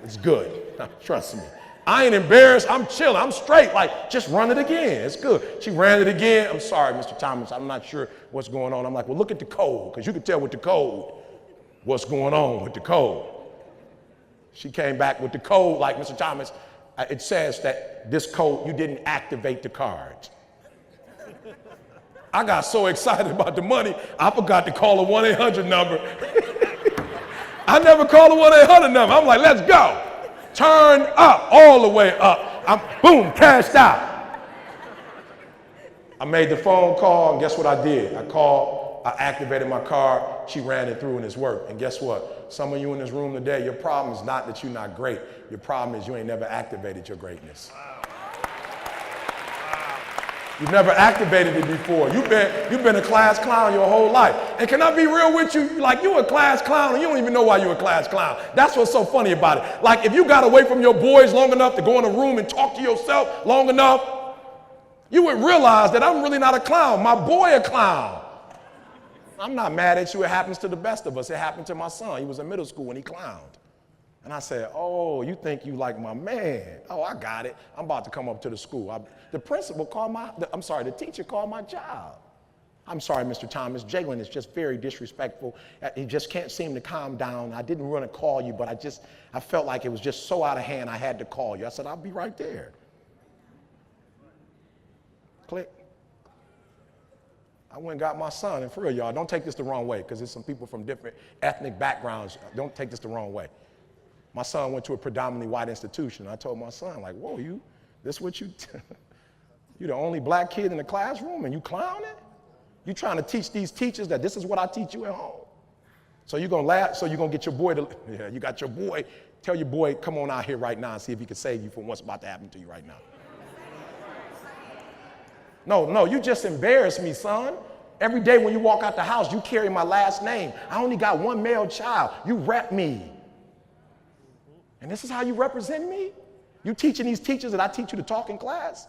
It's good. Trust me. I ain't embarrassed. I'm chilling. I'm straight. Like, just run it again. It's good. She ran it again. I'm sorry, Mr. Thomas. I'm not sure what's going on. I'm like, well, look at the code, because you can tell with the code what's going on with the code. She came back with the code, like, Mr. Thomas, it says that this code, you didn't activate the card. I got so excited about the money, I forgot to call a 1-800 number. I never called a 1-800 number. I'm like, let's go. Turn up, all the way up. I'm, boom, cashed out. I made the phone call, and guess what I did? I called, I activated my card, she ran it through, and it's worked. And guess what? Some of you in this room today, your problem is not that you're not great. Your problem is you ain't never activated your greatness. You've never activated it before. You've been a class clown your whole life. And can I be real with you? Like, you a class clown and you don't even know why you're a class clown. That's what's so funny about it. Like, if you got away from your boys long enough to go in a room and talk to yourself long enough, you would realize that I'm really not a clown. My boy a clown. I'm not mad at you. It happens to the best of us. It happened to my son. He was in middle school when he clowned. And I said, oh, you think you like my man. Oh, I got it. I'm about to come up to the school. The principal called the teacher called my job. I'm sorry, Mr. Thomas. Jalen is just very disrespectful. He just can't seem to calm down. I didn't want to call you, but I felt like it was just so out of hand I had to call you. I said, I'll be right there. Click. I went and got my son, and for real, y'all, don't take this the wrong way, because there's some people from different ethnic backgrounds. Don't take this the wrong way. My son went to a predominantly white institution. I told my son, like, whoa, you're the only black kid in the classroom and you clowning? You trying to teach these teachers that this is what I teach you at home? So you're going to laugh, so you're going to get your boy to, yeah, you got your boy, tell your boy, come on out here right now and see if he can save you from what's about to happen to you right now. No, you just embarrassed me, son. Every day when you walk out the house, you carry my last name. I only got one male child. You rep me. And this is how you represent me? You teaching these teachers that I teach you to talk in class?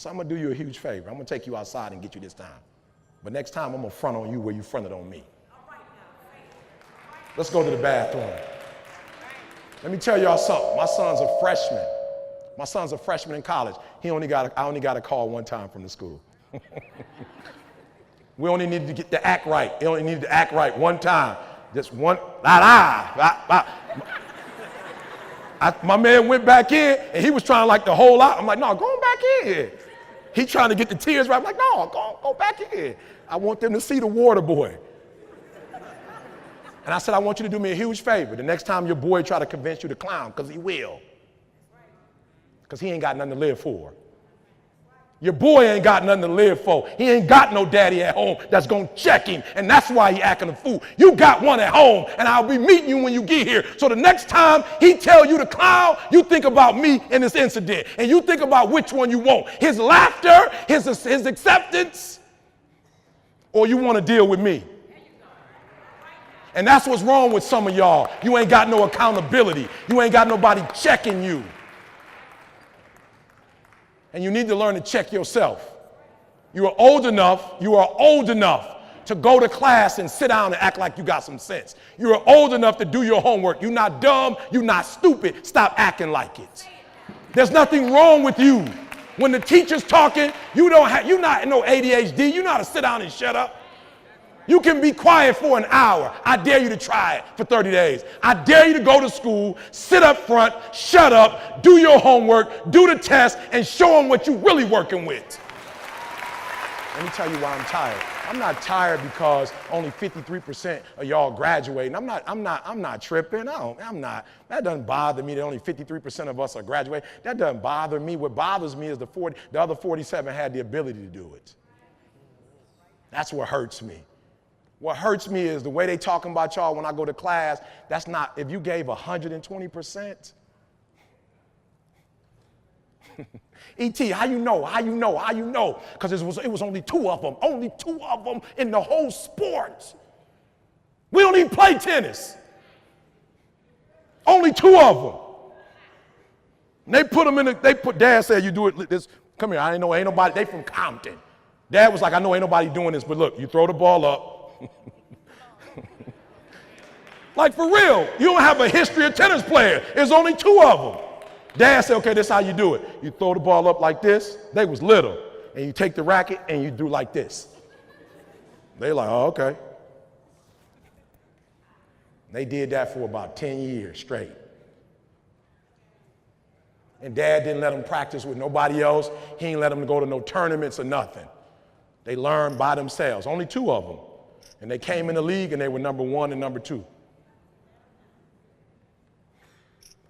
So I'm gonna do you a huge favor. I'm gonna take you outside and get you this time. But next time I'm gonna front on you where you fronted on me. Let's go to the bathroom. Let me tell y'all something. My son's a freshman. My son's a freshman in college. I only got a call one time from the school. We only needed to get the act right. He only needed to act right one time. Just one. My man went back in and he was trying like the whole lot. I'm like, no, go on back in. He trying to get the tears right. I'm like, no, go back in. I want them to see the water boy. And I said, I want you to do me a huge favor. The next time your boy try to convince you to clown, because he will. Because he ain't got nothing to live for. Your boy ain't got nothing to live for. He ain't got no daddy at home that's going to check him, and that's why he acting a fool. You got one at home, and I'll be meeting you when you get here. So the next time he tell you to clown, you think about me and this incident, and you think about which one you want. His laughter, his acceptance, or you want to deal with me. And that's what's wrong with some of y'all. You ain't got no accountability. You ain't got nobody checking you. And you need to learn to check yourself. You are old enough to go to class and sit down and act like you got some sense. You are old enough to do your homework. You're not dumb. You're not stupid. Stop acting like it. There's nothing wrong with you. When the teacher's talking, you're not no ADHD. You know how to sit down and shut up. You can be quiet for an hour. I dare you to try it for 30 days. I dare you to go to school, sit up front, shut up, do your homework, do the test, and show them what you're really working with. Let me tell you why I'm tired. I'm not tired because only 53% of y'all graduating. I'm not tripping. That doesn't bother me that only 53% of us are graduating. That doesn't bother me. What bothers me is the other 47 had the ability to do it. That's what hurts me. What hurts me is the way they talking about y'all when I go to class. That's not, if you gave 120%. E.T., how you know? Because it was only two of them in the whole sport. We don't even play tennis. Only two of them. And they put them in Dad said, you do it this, come here, ain't nobody, they from Compton. Dad was like, I know ain't nobody doing this, but look, you throw the ball up. Like for real, you don't have a history of tennis players. There's only two of them. Dad said, okay, this is how you do it. You throw the ball up like this. They was little. And you take the racket and you do like this. They like, oh, okay. They did that for about 10 years straight. And Dad didn't let them practice with nobody else. He didn't let them go to no tournaments or nothing. They learned by themselves, only two of them. And they came in the league and they were number 1 and number 2.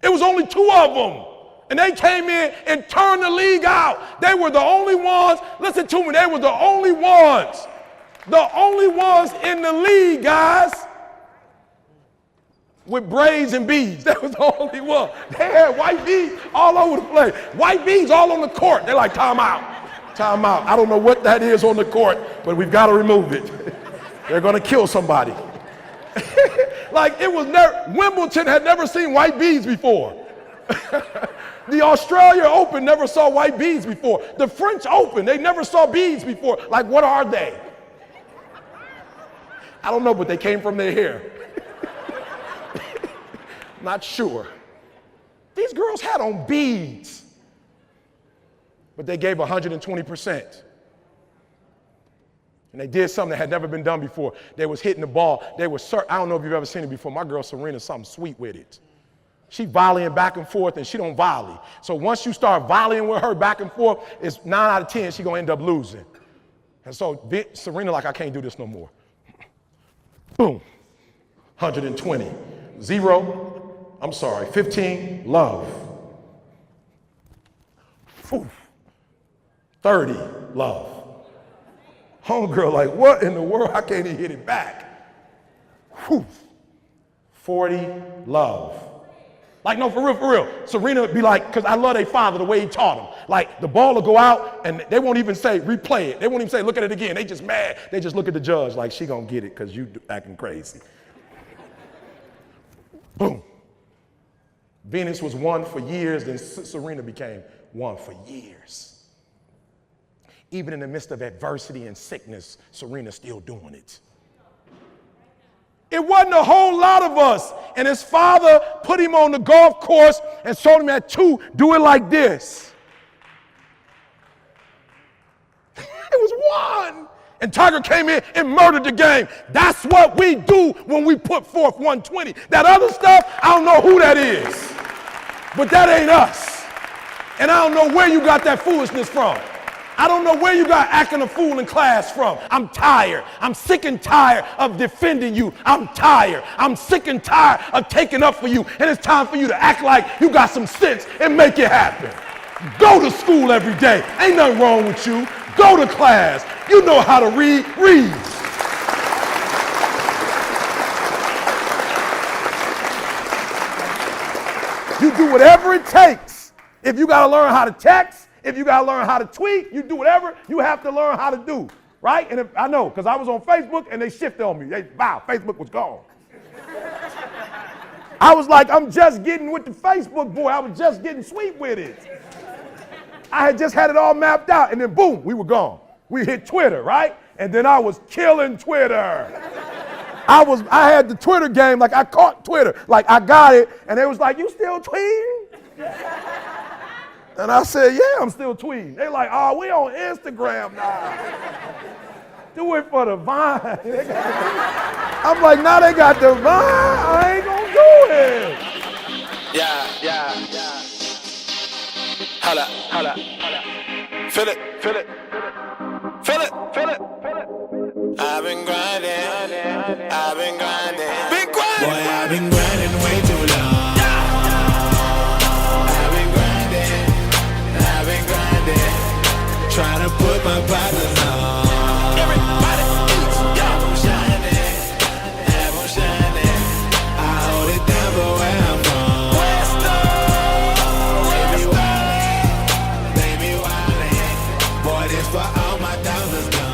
It was only two of them. And they came in and turned the league out. They were the only ones, listen to me, they were the only ones in the league, guys, with braids and beads. That was the only one. They had white beads all over the place. White beads all on the court. They're like, time out. I don't know what that is on the court, but we've got to remove it. They're going to kill somebody. Like it was Wimbledon had never seen white beads before. The Australia Open never saw white beads before. The French Open, they never saw beads before. Like, what are they? I don't know, but they came from their hair. Not sure. These girls had on beads, but they gave 120%. And they did something that had never been done before. They was hitting the ball. I don't know if you've ever seen it before. My girl Serena's something sweet with it. She volleying back and forth, and she don't volley. So once you start volleying with her back and forth, it's 9 out of 10, she gonna end up losing. And so Serena like, I can't do this no more. Boom, 120. 15, love. 30, love. Homegirl like, what in the world? I can't even hit it back. 40, love. Like, no, for real. Serena would be like, because I love their father, the way he taught them. Like, the ball will go out, and they won't even say, replay it. They won't even say, look at it again. They just mad. They just look at the judge like, she gonna get it because you acting crazy. Boom. Venus was 1 for years, then Serena became 1 for years. even in the midst of adversity and sickness, Serena's still doing it. It wasn't a whole lot of us. And his father put him on the golf course and told him at 2, do it like this. It was 1. And Tiger came in and murdered the game. That's what we do when we put forth 120. That other stuff, I don't know who that is. But that ain't us. And I don't know where you got that foolishness from. I don't know where you got acting a fool in class from. I'm tired. I'm sick and tired of defending you. I'm tired. I'm sick and tired of taking up for you. And it's time for you to act like you got some sense and make it happen. Go to school every day. Ain't nothing wrong with you. Go to class. You know how to read. Read. You do whatever it takes. If you got to learn how to text, if you got to learn how to tweet, you do whatever you have to learn how to do, right? And I know, because I was on Facebook and they shifted on me. Facebook was gone. I was like, I'm just getting with the Facebook boy. I was just getting sweet with it. I had just had it all mapped out, and then boom, we were gone. We hit Twitter, right? And then I was killing Twitter. I had the Twitter game, like I caught Twitter, like I got it, and they was like, you still tweeting? And I said, yeah, I'm still tweeting. They like, oh, we on Instagram now. Do it for the Vine. I'm like, now they got the Vine, I ain't gonna do it.
Yeah. Holla. Feel it. I've been grinding. Boy, I've been grinding way too long. Trying to put my partners on. Everybody eats, yeah. I'm shining. I hold it down for where I'm from. Baby wildin'. Boy, this for all my dollars gone.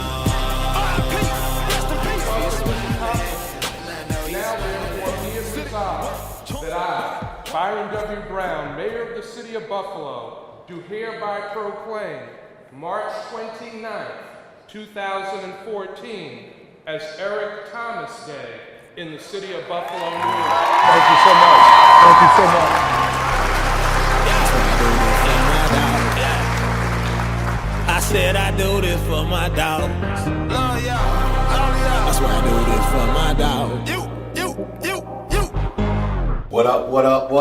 Now therefore be it resolved that I, Byron W. Brown, Mayor of the City of Buffalo, do hereby proclaim March 29th, 2014 as Eric Thomas Day in the City of Buffalo, New York.
Thank you so much.
I said I do this for my dog. That's why I do this for my dog. You.
What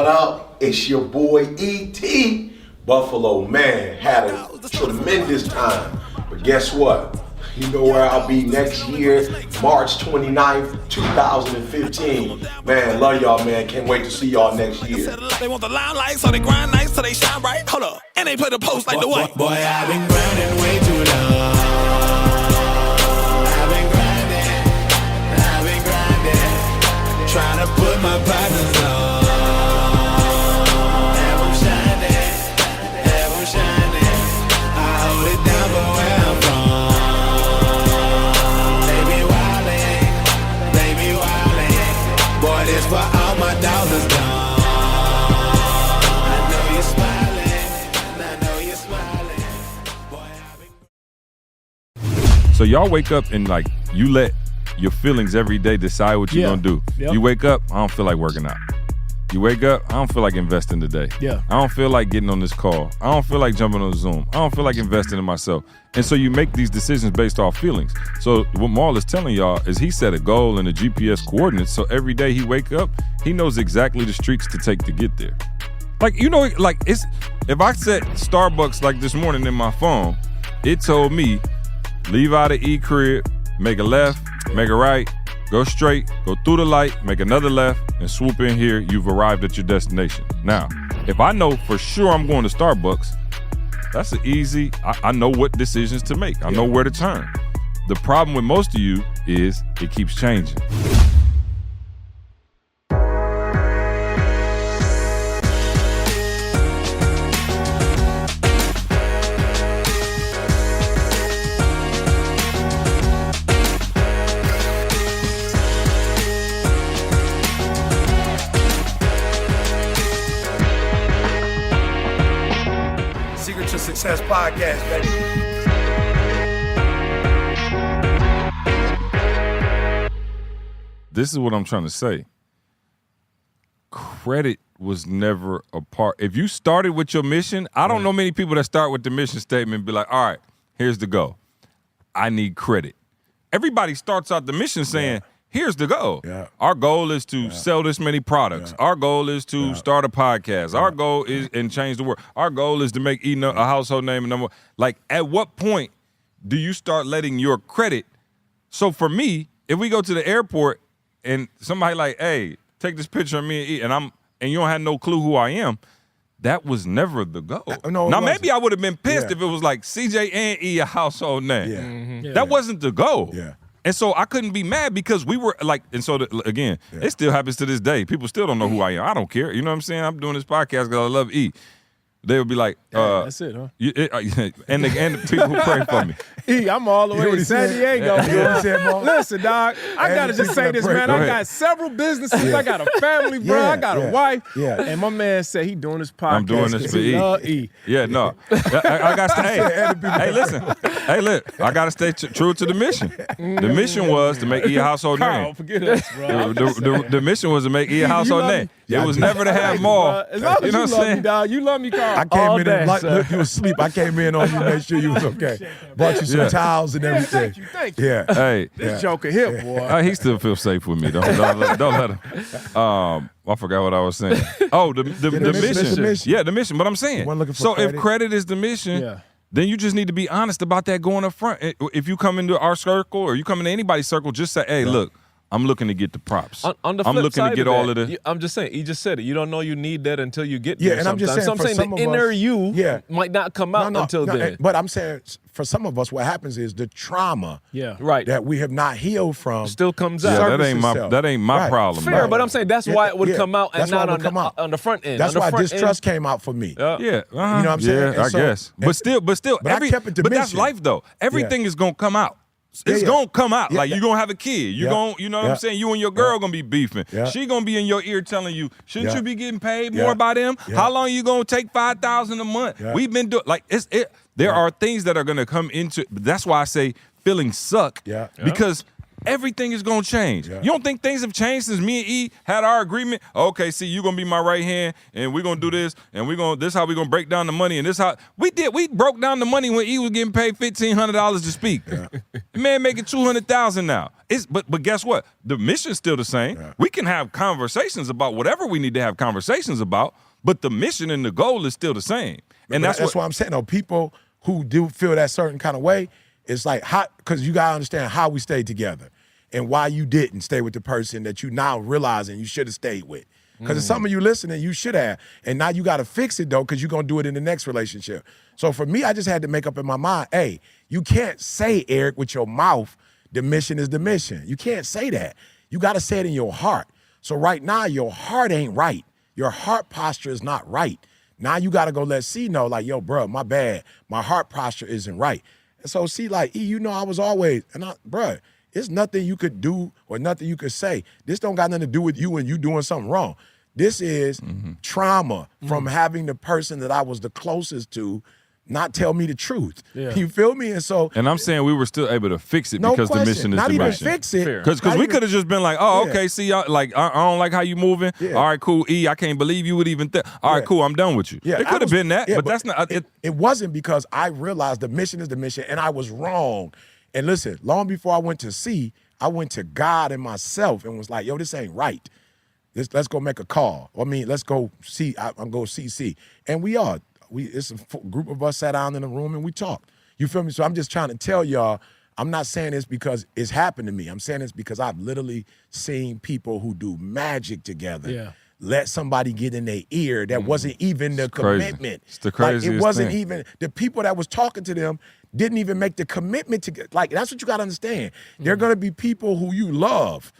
up? It's your boy E.T. Buffalo, man, had a tremendous time. But guess what? You know where I'll be next year, March 29th, 2015. Man, love y'all, man. Can't wait to see y'all next year.
They want the limelight, so they grind nice, so they shine bright. Hold up. And they play the post like the what? Boy, I've been grinding way too long. I've been grinding. Trying to put my partners on. For all my dollars gone. I know you're smiling. Boy,
So y'all wake up and like you let your feelings every day decide what you're gonna do.
Yep.
You wake up, I don't feel like working out. You wake up, I don't feel like investing today.
Yeah.
I don't feel like getting on this call. I don't feel like jumping on Zoom. I don't feel like investing in myself. And so you make these decisions based off feelings. So what Maul is telling y'all is he set a goal and a GPS coordinates. So every day he wake up, he knows exactly the streets to take to get there. Like, you know, like it's, if I set Starbucks like this morning in my phone, it told me, leave out of E-Crib, make a left, make a right, go straight, go through the light, make another left, and swoop in here, you've arrived at your destination. Now, if I know for sure I'm going to Starbucks, that's an easy, I know what decisions to make. I know where to turn. The problem with most of you is it keeps changing.
Secret to Success podcast, baby.
this is what I'm trying to say. Credit was never a part. If you started with your mission, I don't know many people that start with the mission statement and be like, all right, here's the goal. I need credit. Everybody starts out the mission saying, here's the goal. Yeah. Our goal is to sell this many products. Yeah. Our goal is to start a podcast. Our goal is and change the world. Our goal is to make Eaton a household name and number. Like, at what point do you start letting your credit? So for me, if we go to the airport and somebody like, hey, take this picture of me and Eat, and you don't have no clue who I am, that was never the goal. No, now, maybe I would have been pissed if it was like CJ and E a household name. Yeah. Mm-hmm. That wasn't the goal. Yeah. And so I couldn't be mad because we were like, and so again, it still happens to this day. People still don't know who I am. I don't care. You know what I'm saying? I'm doing this podcast because I love E. They would be like,
that's it, huh?
And the people who pray for me.
I'm all the way to San Diego. Listen, dog, I got to just say this, man. I got several businesses. I got a family, bro. I got a wife. Yeah. And my man said he doing this podcast.
I'm doing this for E. Yeah, no. I got to stay. Hey, listen. Hey, look, I got to stay true to the mission. The mission was to make E a household name.
Forget us, bro.
The mission was to make E a household name. It was never to have more.
As long as you love me, dog. You love me, Carl.
I came in and look, you was asleep. I came in on you, make sure you was okay. Brought you some towels and everything.
Thank you.
Yeah.
Hey,
this joker here, boy.
He still feels safe with me. Don't let him. I forgot what I was saying. Oh, the mission. Yeah, the mission. But I'm saying. So credit. If credit is the mission, then you just need to be honest about that going up front. If you come into our circle or you come into anybody's circle, just say, hey, look, I'm looking to get the props.
On the flip
I'm looking
side
to get
of
all
that,
of the.
I'm just saying, he just said it. You don't know you need that until you get there.
And I'm just saying,
so I'm saying the inner you might not come out until
no,
then.
But I'm saying for some of us, what happens is the trauma that we have not healed from
still comes out.
Yeah, that ain't my problem.
Fair, but I'm saying that's why it would come out and not on the front end.
That's why distrust came out for me.
Yeah,
you know what I'm saying?
Yeah, I guess. But still,
but
that's life though. Everything is gonna come out. It's gonna come out. Like you're gonna have a kid. You know what I'm saying? You and your girl gonna be beefing. She gonna be in your ear telling you, shouldn't you be getting paid more by them? How long you gonna take $5,000 a month? We've been doing like there are things that are gonna come into. That's why I say feelings suck. Because everything is gonna change. You don't think things have changed since me and E had our agreement? Okay, see, you're gonna be my right hand, and we're gonna do this, and this how we're gonna break down the money, and this how we did. We broke down the money when E was getting paid $1,500 to speak. Man making $200,000 now. But guess what? The mission's still the same. We can have conversations about whatever we need to have conversations about, but the mission and the goal is still the same. And that's what I'm saying.
People who do feel that certain kind of way, it's like because you gotta understand how we stayed together and why you didn't stay with the person that you now realizing you should have stayed with. Because some of you listening, you should have. And now you got to fix it, though, because you're going to do it in the next relationship. So for me, I just had to make up in my mind, hey, you can't say, Eric, with your mouth, the mission is the mission. You can't say that. You got to say it in your heart. So right now, your heart ain't right. Your heart posture is not right. Now you got to go let C know, like, yo, bro, my bad. My heart posture isn't right. And so C like, E, you know I was always, bruh, it's nothing you could do or nothing you could say. This don't got nothing to do with you and you doing something wrong. This is trauma from having the person that I was the closest to not tell me the truth. You feel me? And
I'm saying we were still able to fix it because the mission is the mission.
Not even fix it.
Because we could have just been like, okay, see, I don't like how you moving. All right, cool, E, I can't believe you would even think. All right, cool, I'm done with you. It could have been that, but that's not.
It wasn't because I realized the mission is the mission and I was wrong. And listen, long before I went to C, I went to God and myself and was like, yo, this ain't right. Let's go make a call. Let's go see. I'm going to see C. And we are. It's a group of us sat down in a room and we talked. You feel me? So I'm just trying to tell y'all, I'm not saying this because it's happened to me. I'm saying this because I've literally seen people who do magic together. Let somebody get in their ear that wasn't even the commitment.
It's the craziest
it wasn't
thing.
even, the people that was talking to them didn't even make the commitment to get, like, that's what you got to understand. There are going to be people who you love.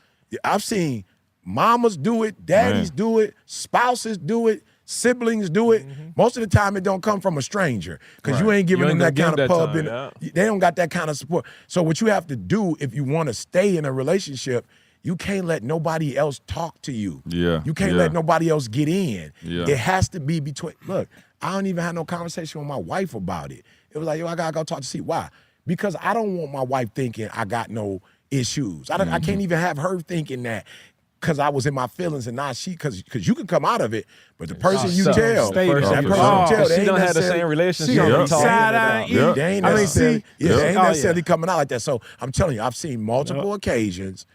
I've seen mamas do it, daddies do it, spouses do it, siblings do it. Most of the time it don't come from a stranger because you ain't giving them that kind of pub. They don't got that kind of support. So what you have to do if you want to stay in a relationship, you can't let nobody else talk to you. You can't let nobody else get in. It has to be between, look, I don't even have no conversation with my wife about it. It was like, yo, I got to go talk to C. Why? Because I don't want my wife thinking I got no
issues. I can't even have her thinking that because I was in my feelings and not she, because you can come out of it, but the person you tell, they
don't have the same relationship.
They ain't necessarily coming out like that. So I'm telling you, I've seen multiple occasions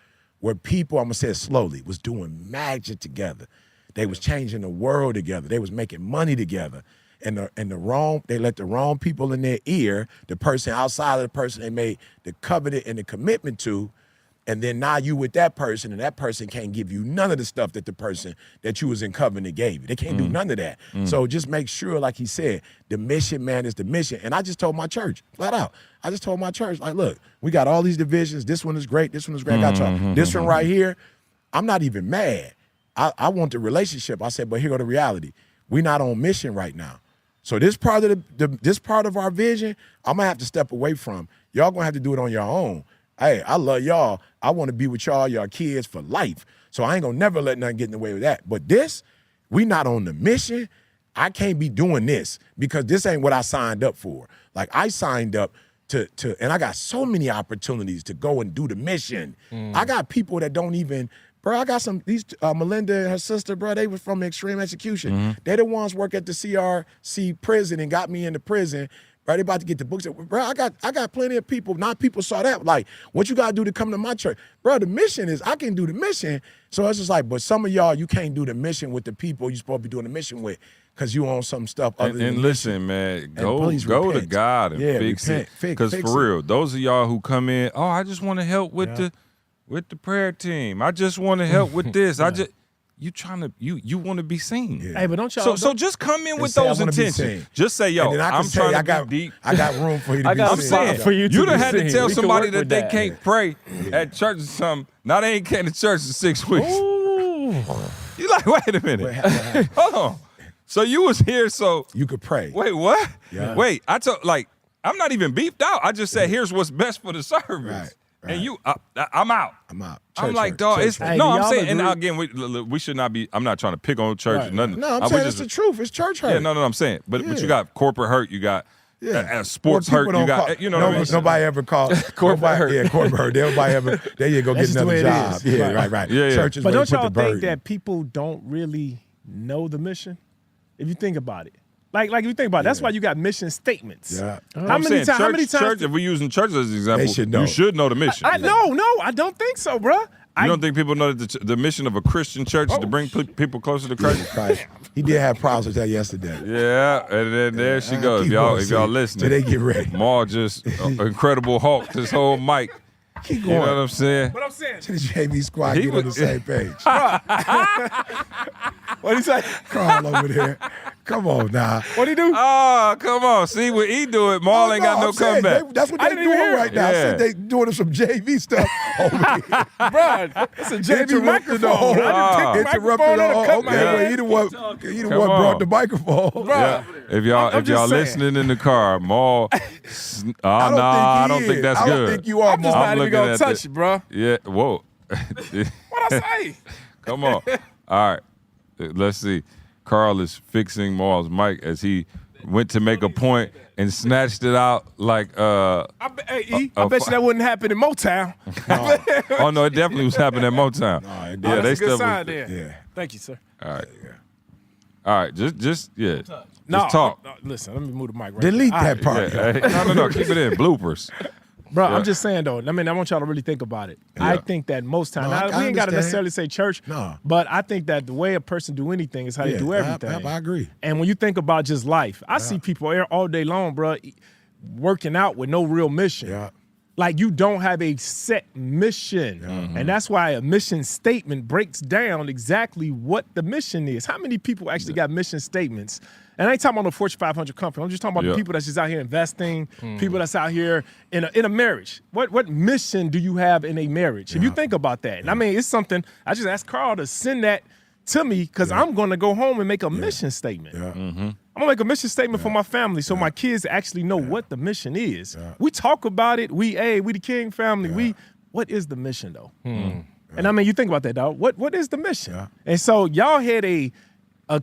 where people, I'm gonna say it slowly, was doing magic together. They was changing the world together. They was making money together. And they let the wrong people in their ear, the person outside of the person they made the covenant and the commitment to, and then now you with that person, and that person can't give you none of the stuff that the person that you was in covenant gave you. They can't do none of that. So just make sure, like he said, the mission, man, is the mission. And I just told my church, flat out, I just told my church, like, look, we got all these divisions. This one is great. This one is great. I got y'all. This one right here, I'm not even mad. I want the relationship. I said, but here go the reality. We're not on mission right now. So this part of this part of our vision, I'm gonna have to step away from. Y'all gonna have to do it on your own. Hey, I love y'all. I want to be with y'all kids for life. So I ain't gonna never let nothing get in the way with that. But this, we not on the mission. I can't be doing this because this ain't what I signed up for. Like I signed up to and I got so many opportunities to go and do the mission. I got people that don't even, bro, I got these, Melinda and her sister, bro, they were from Extreme Execution. They the ones work at the CRC prison and got me into prison. Bro, they about to get the books. Bro, I got plenty of people. Not people saw that. Like, what you got to do to come to my church? Bro, the mission is, I can do the mission. So it's just like, but some of y'all, you can't do the mission with the people you're supposed to be doing the mission with because you on some stuff other than
and listen, man, go
repent.
to God and fix it. Because for real, those of y'all who come in, oh, I just want to help with the prayer team. I just want to help with this. You want to be seen.
Hey, but don't y'all.
So just come in with those intentions. Just say, yo, I'm trying to be deep.
I got room for you to be seen.
I'm saying,
for you
done had to tell
We
somebody
can work
that
with
they can't pray at church or something. Now they ain't came to church in 6 weeks. You like, wait a minute. Hold on. So you was here so.
You could pray.
Wait, what?
Yeah.
Wait, I'm not even beefed out. I just said, here's what's best for the service.
Right.
And you, I'm out.
I'm out.
I'm like, dog, it's,
Hey,
no,
do
I'm
y'all
saying, and
agree?
again, we should not be, I'm not trying to pick on church or nothing.
No, I'm saying it's the truth. It's church hurt.
Yeah, no, I'm saying. But you got corporate hurt, you got sports
Well,
hurt,
people
you got,
don't
you know what I mean?
Nobody ever called.
Corporate hurt.
Yeah, corporate hurt. Nobody ever, there you go, get
That's just the
another
way it
job.
is.
Yeah, right.
Yeah.
Church is
But
where
don't
you put
y'all
the
think
burden.
that people don't really know the mission? If you think about it. Like if you think about it, that's why you got mission statements.
Yeah.
How many times?
Church, if we're using church as an example,
They should know.
you should know the mission.
No, I don't think so, bro.
You don't think people know that the mission of a Christian church is to bring people closer to Christ?
Christ. He did have problems with that yesterday.
Yeah, and then there she goes. If y'all listening,
So they get ready.
Maul just Incredible Hulk, this whole mic.
Keep
You know what
going.
I'm saying?
But I'm saying,
To the JV squad,
He
get on
was-
the same page.
what he say?
Carl over there. Come on now.
What he do?
Oh, come on. See what he do it. Maul ain't got no
I'm saying,
comeback.
that's what
I
they
didn't even
doing
hear
right
it.
now. I
Yeah.
said they doing some JV stuff over here.
Bro, it's a JV
Interrupted
microphone.
the whole.
I didn't take the
Interrupted
microphone
the
and
whole.
cut
Okay,
my
well, he the one
Come on.
brought the microphone.
Yeah. If y'all
I'm just saying.
listening in the car, Maul, I don't think that's
I
good.
don't think you are,
I'm just
Mark.
not even
looking
gonna
at
touch
the-
it, bro.
Yeah, whoa.
What I say?
Come on. All right. Let's see. Carl is fixing Maul's mic as he went to make a point and snatched it out like
I bet you that wouldn't happen in Motown.
oh no, it definitely was happening at Motown.
it
yeah,
That's
they
a good
still
sign there.
Yeah.
Thank you, sir.
All right. All right, just
No,
just talk.
listen, let me move the mic right
Delete
there.
that part.
Yeah. No, keep it in. Bloopers.
Bro,
Yeah.
I'm just saying though. I mean, I want y'all to really think about it. I think that most times,
No, I
we ain't got to
understand.
necessarily say church,
No.
but I think that the way a person do anything is how they do everything.
I agree.
And when you think about just life, I see people all day long, bro, working out with no real mission.
Yeah.
Like you don't have a set mission. And that's why a mission statement breaks down exactly what the mission is. How many people actually got mission statements? And I ain't talking about no Fortune 500 company. I'm just talking about the people that's just out here investing, people that's out here in a marriage. What mission do you have in a marriage? If you think about that. And I mean, it's something, I just asked Carl to send that to me because I'm going to go home and make a mission statement.
Yeah.
I'm gonna make a mission statement for my family so my kids actually know what the mission is. We talk about it. We the King family. What is the mission though? And I mean, you think about that, dog. What is the mission? And so y'all had a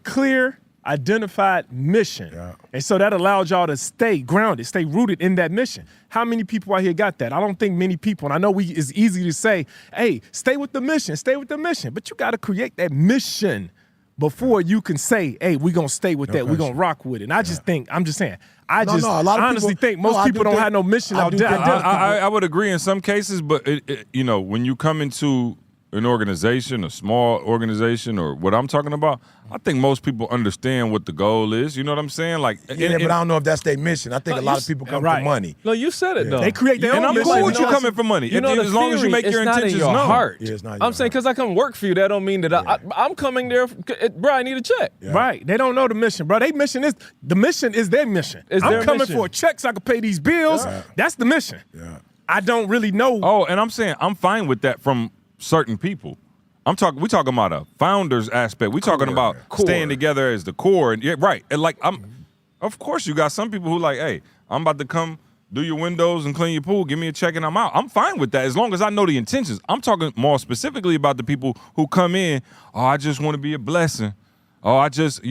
clear identified mission. Yeah. And so that allows y'all to stay grounded, stay rooted in that mission. How many people out here got that? I don't think many people. And I know it's easy to say, hey, stay with the mission, but you got to create that mission before you can say, hey, we're going to stay with that. We're going to rock with it. And I just think, I'm just saying, I honestly think most people don't have no mission out there.
I would agree in some cases, but when you come into an organization, a small organization, or what I'm talking about, I think most people understand what the goal is. You know what I'm saying? Like,
but I don't know if that's their mission. I think a lot of people come for money.
No, you said it though.
They create their own mission.
And I'm cool with you coming for money. As long as you make your intentions known.
Heart.
Yeah, it's not
I'm saying because I come work for you, that don't mean that I'm coming there. Bro, I need a check.
Yeah. Right? They don't know the mission, bro. Their mission is their mission. I'm coming for a check so I can pay these bills. Yeah. That's the mission. Yeah. I don't really know.
Oh, and I'm saying I'm fine with that from certain people. We talking about a founder's aspect. We talking about staying together as the core. And right. And like of course you got some people who like, hey, I'm about to come do your windows and clean your pool, give me a check and I'm out. I'm fine with that as long as I know the intentions. I'm talking more specifically about the people who come in, I just want to be a blessing. I just,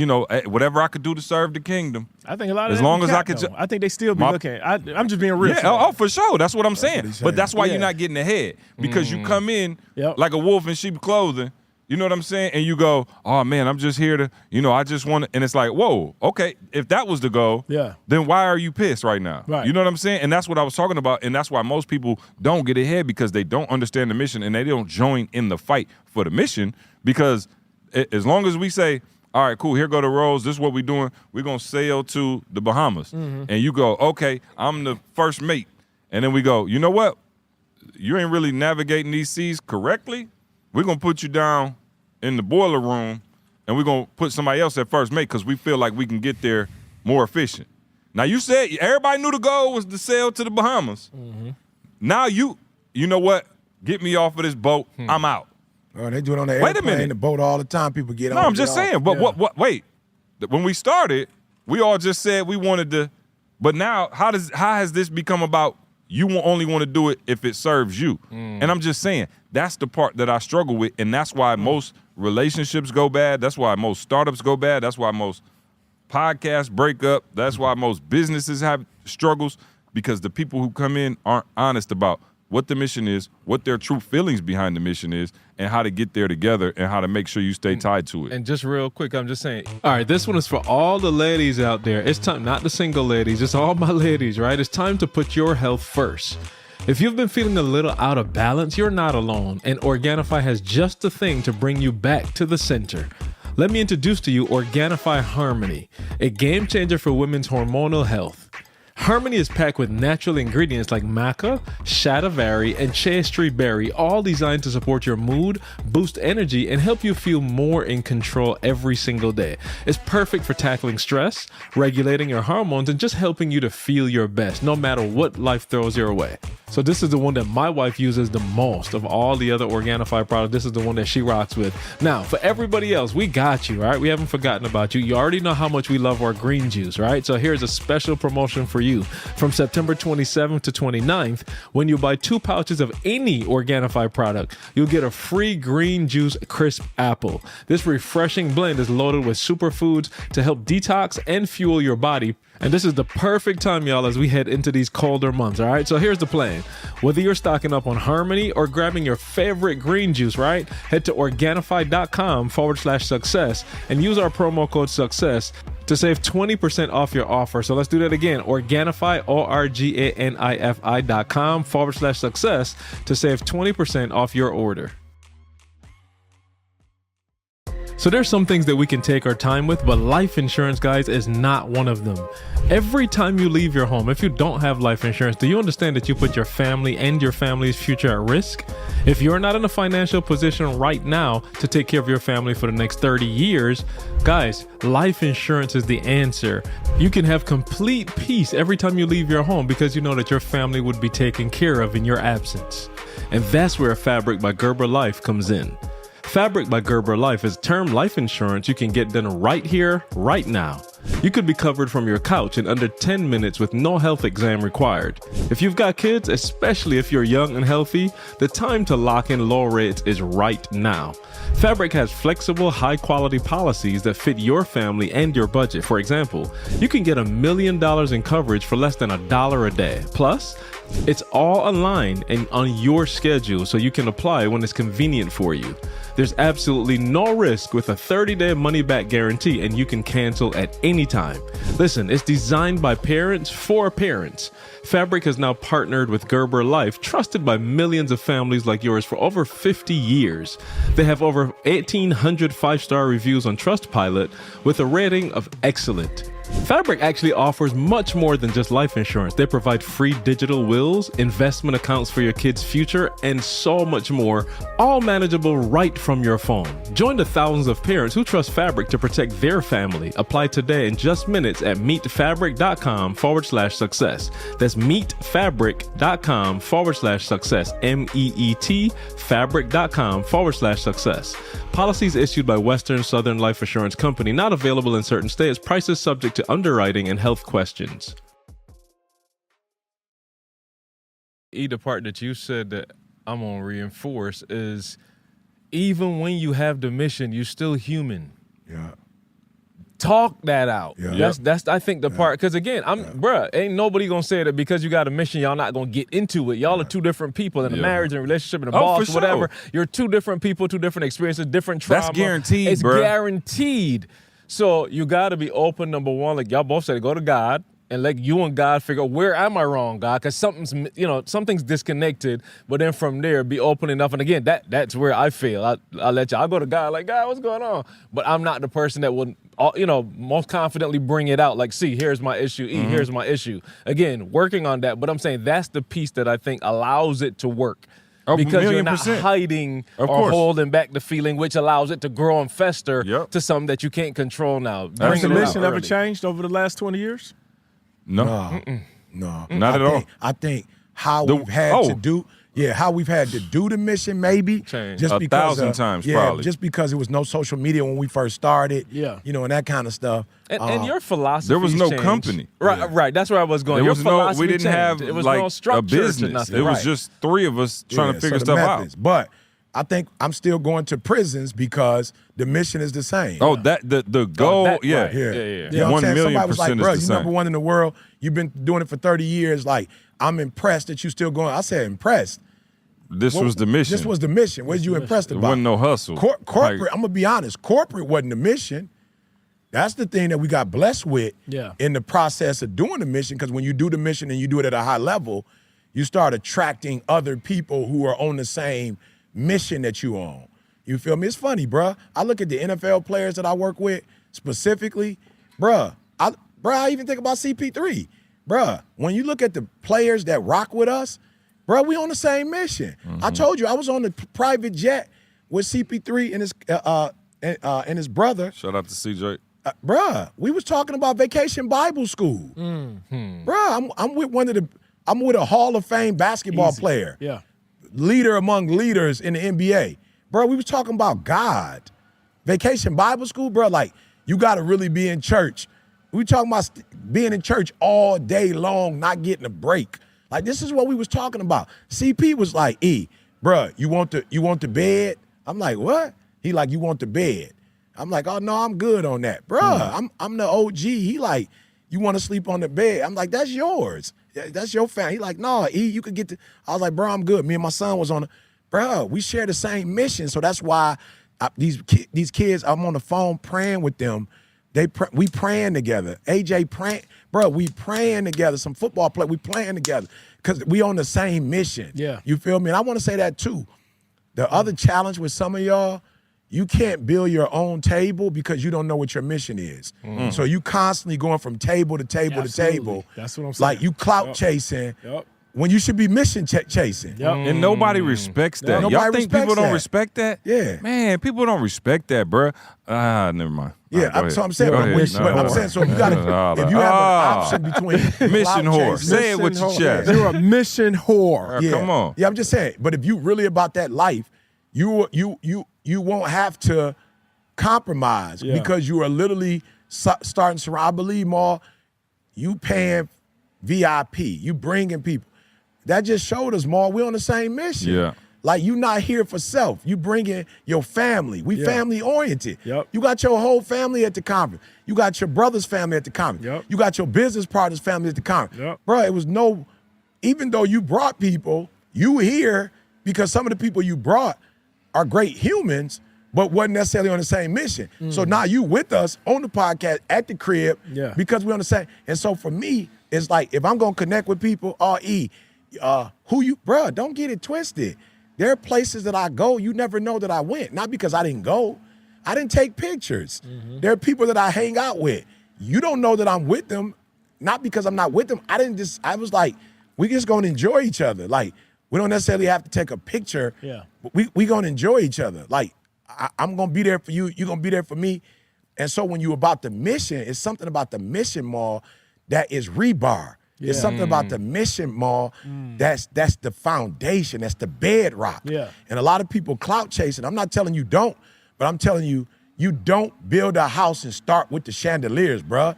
whatever I could do to serve the kingdom.
I think a lot of
as long as I could.
I think they still be looking. I'm just being real.
Yeah, for sure. That's what I'm saying. But that's why you're not getting ahead because you come in like a wolf in sheep clothing. You know what I'm saying? And you go, oh man, I'm just here to, I just want to. And it's like, whoa, okay. If that was the goal, then why are you pissed right now?
Right.
You know what I'm saying? And that's what I was talking about. And that's why most people don't get ahead because they don't understand the mission and they don't join in the fight for the mission. Because as long as we say, all right, cool, here go the roads. This is what we're doing. We're going to sail to the Bahamas. Mm-hmm. And you go, okay, I'm the first mate. And then we go, you know what? You ain't really navigating these seas correctly. We're going to put you down in the boiler room, and we're going to put somebody else at first mate because we feel like we can get there more efficient. Now, you said everybody knew the goal was to sail to the Bahamas. Mm-hmm. Now you know what? Get me off of this boat. I'm out.
Oh, they do it on the airplane, the boat all the time. People get on.
No, I'm just saying. But what? Wait. When we started, we all just said we wanted to. But now, how has this become about you only want to do it if it serves you? And I'm just saying that's the part that I struggle with, and that's why most relationships go bad. That's why most startups go bad. That's why most podcasts break up. That's why most businesses have struggles because the people who come in aren't honest about what the mission is, what their true feelings behind the mission is, and how to get there together and how to make sure you stay tied to it.
And just real quick, I'm just saying, all right, this one is for all the ladies out there. It's time, not the single ladies, it's all my ladies, right? It's time to put your health first. If you've been feeling a little out of balance, you're not alone, and Organifi has just the thing to bring you back to the center. Let me introduce to you Organifi Harmony, a game changer for women's hormonal health. Harmony is packed with natural ingredients like maca, shatavari, and chaste berry, all designed to support your mood, boost energy, and help you feel more in control every single day. It's perfect for tackling stress, regulating your hormones, and just helping you to feel your best, no matter what life throws your way. So this is the one that my wife uses the most of all the other Organifi products. This is the one that she rocks with. Now, for everybody else, we got you, right? We haven't forgotten about you. You already know how much we love our green juice, right? So here's a special promotion for you. From September 27th to 29th, when you buy 2 pouches of any Organifi product, you'll get a free green juice crisp apple. This refreshing blend is loaded with superfoods to help detox and fuel your body. And this is the perfect time, y'all, as we head into these colder months, all right? So here's the plan. Whether you're stocking up on Harmony or grabbing your favorite green juice, right? Head to Organifi.com/success and use our promo code SUCCESS to save 20% off your offer. So let's do that again. Organifi, Organifi.com/success to save 20% off your order. So there's some things that we can take our time with, but life insurance, guys, is not one of them. Every time you leave your home, if you don't have life insurance, do you understand that you put your family and your family's future at risk? If you're not in a financial position right now to take care of your family for the next 30 years, guys, life insurance is the answer. You can have complete peace every time you leave your home because you know that your family would be taken care of in your absence. And that's where Fabric by Gerber Life comes in. Fabric by Gerber Life is term life insurance you can get done right here, right now. You could be covered from your couch in under 10 minutes with no health exam required. If you've got kids, especially if you're young and healthy, the time to lock in low rates is right now. Fabric has flexible, high-quality policies that fit your family and your budget. For example, you can get $1 million in coverage for less than $1 a day. Plus, it's all online and on your schedule, so you can apply when it's convenient for you. There's absolutely no risk with a 30-day money-back guarantee, and you can cancel at any time. Listen, it's designed by parents for parents. Fabric has now partnered with Gerber Life, trusted by millions of families like yours for over 50 years. They have over 1,800 five-star reviews on Trustpilot with a rating of excellent. Fabric actually offers much more than just life insurance. They provide free digital wills, investment accounts for your kids' future, and so much more, all manageable right from your phone. Join the thousands of parents who trust Fabric to protect their family. Apply today in just minutes at meetfabric.com/success. That's meetfabric.com/success. MEET fabric.com/success. Policies issued by Western Southern Life Assurance Company, not available in certain states. Prices subject to underwriting and health questions. The part that you said that I'm going to reinforce is even when you have the mission, you're still human.
Yeah.
Talk that out.
Yeah.
That's I think the part, because again, bruh, ain't nobody gonna say that because you got a mission, y'all not gonna get into it. Y'all are two different people in a marriage and relationship and a boss,
for
whatever.
sure.
You're two different people, two different experiences, different trauma.
That's guaranteed,
It's
bruh.
guaranteed. So you gotta be open, number one, like y'all both said, go to God. And let you and God figure out, where am I wrong, God? Because something's disconnected. But then from there, be open enough. And again, that's where I fail. I'll go to God like, God, what's going on? But I'm not the person that would, most confidently bring it out. Like, see, here's my issue. Here's my issue. Again, working on that. But I'm saying that's the piece that I think allows it to work. Because you're not hiding or holding back the feeling, which allows it to grow and fester to something that you can't control now.
Has the mission ever changed over the last 20 years?
No,
not at all.
I think how we've had to do the mission, maybe
Change.
just because
1,000 times, probably.
just because it was no social media when we first started, and that kind of stuff.
And your philosophy.
There was no
changed.
company.
Right. That's where I was going.
There was
your
we didn't have
it was
like
no structure
a business.
to nothing.
It was just three of us trying to figure
the
stuff
methods.
out.
But I think I'm still going to prisons because the mission is the same.
Oh, that the goal,
that-
yeah.
right. Yeah.
You know what I'm saying?
1,000,000%
Somebody was like,
is
bro,
the
you
same.
number one in the world. You've been doing it for 30 years. Like, I'm impressed that you still going. I said impressed.
This was the mission.
This was the mission. What you impressed
It
about?
wasn't no hustle.
Corporate,
Like-
I'm going to be honest, corporate wasn't the mission. That's the thing that we got blessed with in the process of doing the mission, because when you do the mission and you do it at a high level, you start attracting other people who are on the same mission that you on. You feel me? It's funny, bruh. I look at the NFL players that I work with specifically, bruh. I even think about CP3. Bruh, when you look at the players that rock with us, bruh, we on the same mission. I told you, I was on the private jet with CP3 and his brother.
Shout out to CJ.
Bruh, we was talking about Vacation Bible School. Bruh, I'm with a Hall of Fame basketball player.
Yeah.
Leader among leaders in the NBA. Bro, we was talking about God. Vacation Bible School, bro, like, you got to really be in church. We talking about being in church all day long, not getting a break. Like, this is what we was talking about. CP was like, bro, you want the bed? I'm like, what? He like, you want the bed? I'm like, oh, no, I'm good on that. Bro, I'm the OG. He like, you want to sleep on the bed? I'm like, that's yours. That's your family. He like, no, you could get I was like, bro, I'm good. Me and my son was on bro, we share the same mission. So that's why these kids, I'm on the phone praying with them. We praying together. AJ praying, bro, we praying together. Some football play, we playing together because we on the same mission.
Yeah.
You feel me? And I want to say that too. The other challenge with some of y'all, you can't build your own table because you don't know what your mission is. So you constantly going from table to table to table.
That's what I'm saying.
Like you clout chasing. When you should be mission chasing.
And nobody respects that.
Nobody
Y'all think people
respects
don't
that.
respect that?
Yeah.
Man, people don't respect that, bruh. Never mind.
Yeah,
Go
so
ahead.
I'm saying,
Go
but
ahead.
I'm saying, so you gotta, if you have an option between
mission
clout
whore.
chasing-
Say it with your chest.
You're a mission whore.
Yeah.
Come on.
Yeah, I'm just saying. But if you really about that life, you won't have to compromise because you are literally starting to, I believe, more, you paying VIP, you bringing people. That just showed us, more, we're on the same mission.
Yeah.
Like, you not here for self. You bringing your family. We family oriented.
Yep.
You got your whole family at the conference. You got your brother's family at the conference.
Yep.
You got your business partner's family at the conference.
Yep.
Bro, it was no, even though you brought people, you here because some of the people you brought are great humans, but wasn't necessarily on the same mission. So now you with us on the podcast at the crib because we're on the same. And so for me, it's like, if I'm going to connect with people, bro, don't get it twisted. There are places that I go, you never know that I went. Not because I didn't go. I didn't take pictures. There are people that I hang out with. You don't know that I'm with them, not because I'm not with them. I was like, we just gonna enjoy each other. Like, we don't necessarily have to take a picture.
Yeah.
But we gonna enjoy each other. Like, I'm gonna be there for you, you're gonna be there for me. And so when you about the mission, it's something about the mission, Maul, that is rebar. Yeah. It's something about the mission, Maul, that's the foundation, that's the bedrock.
Yeah.
And a lot of people clout chasing. I'm not telling you don't, but I'm telling you, you don't build a house and start with the chandeliers, bruh.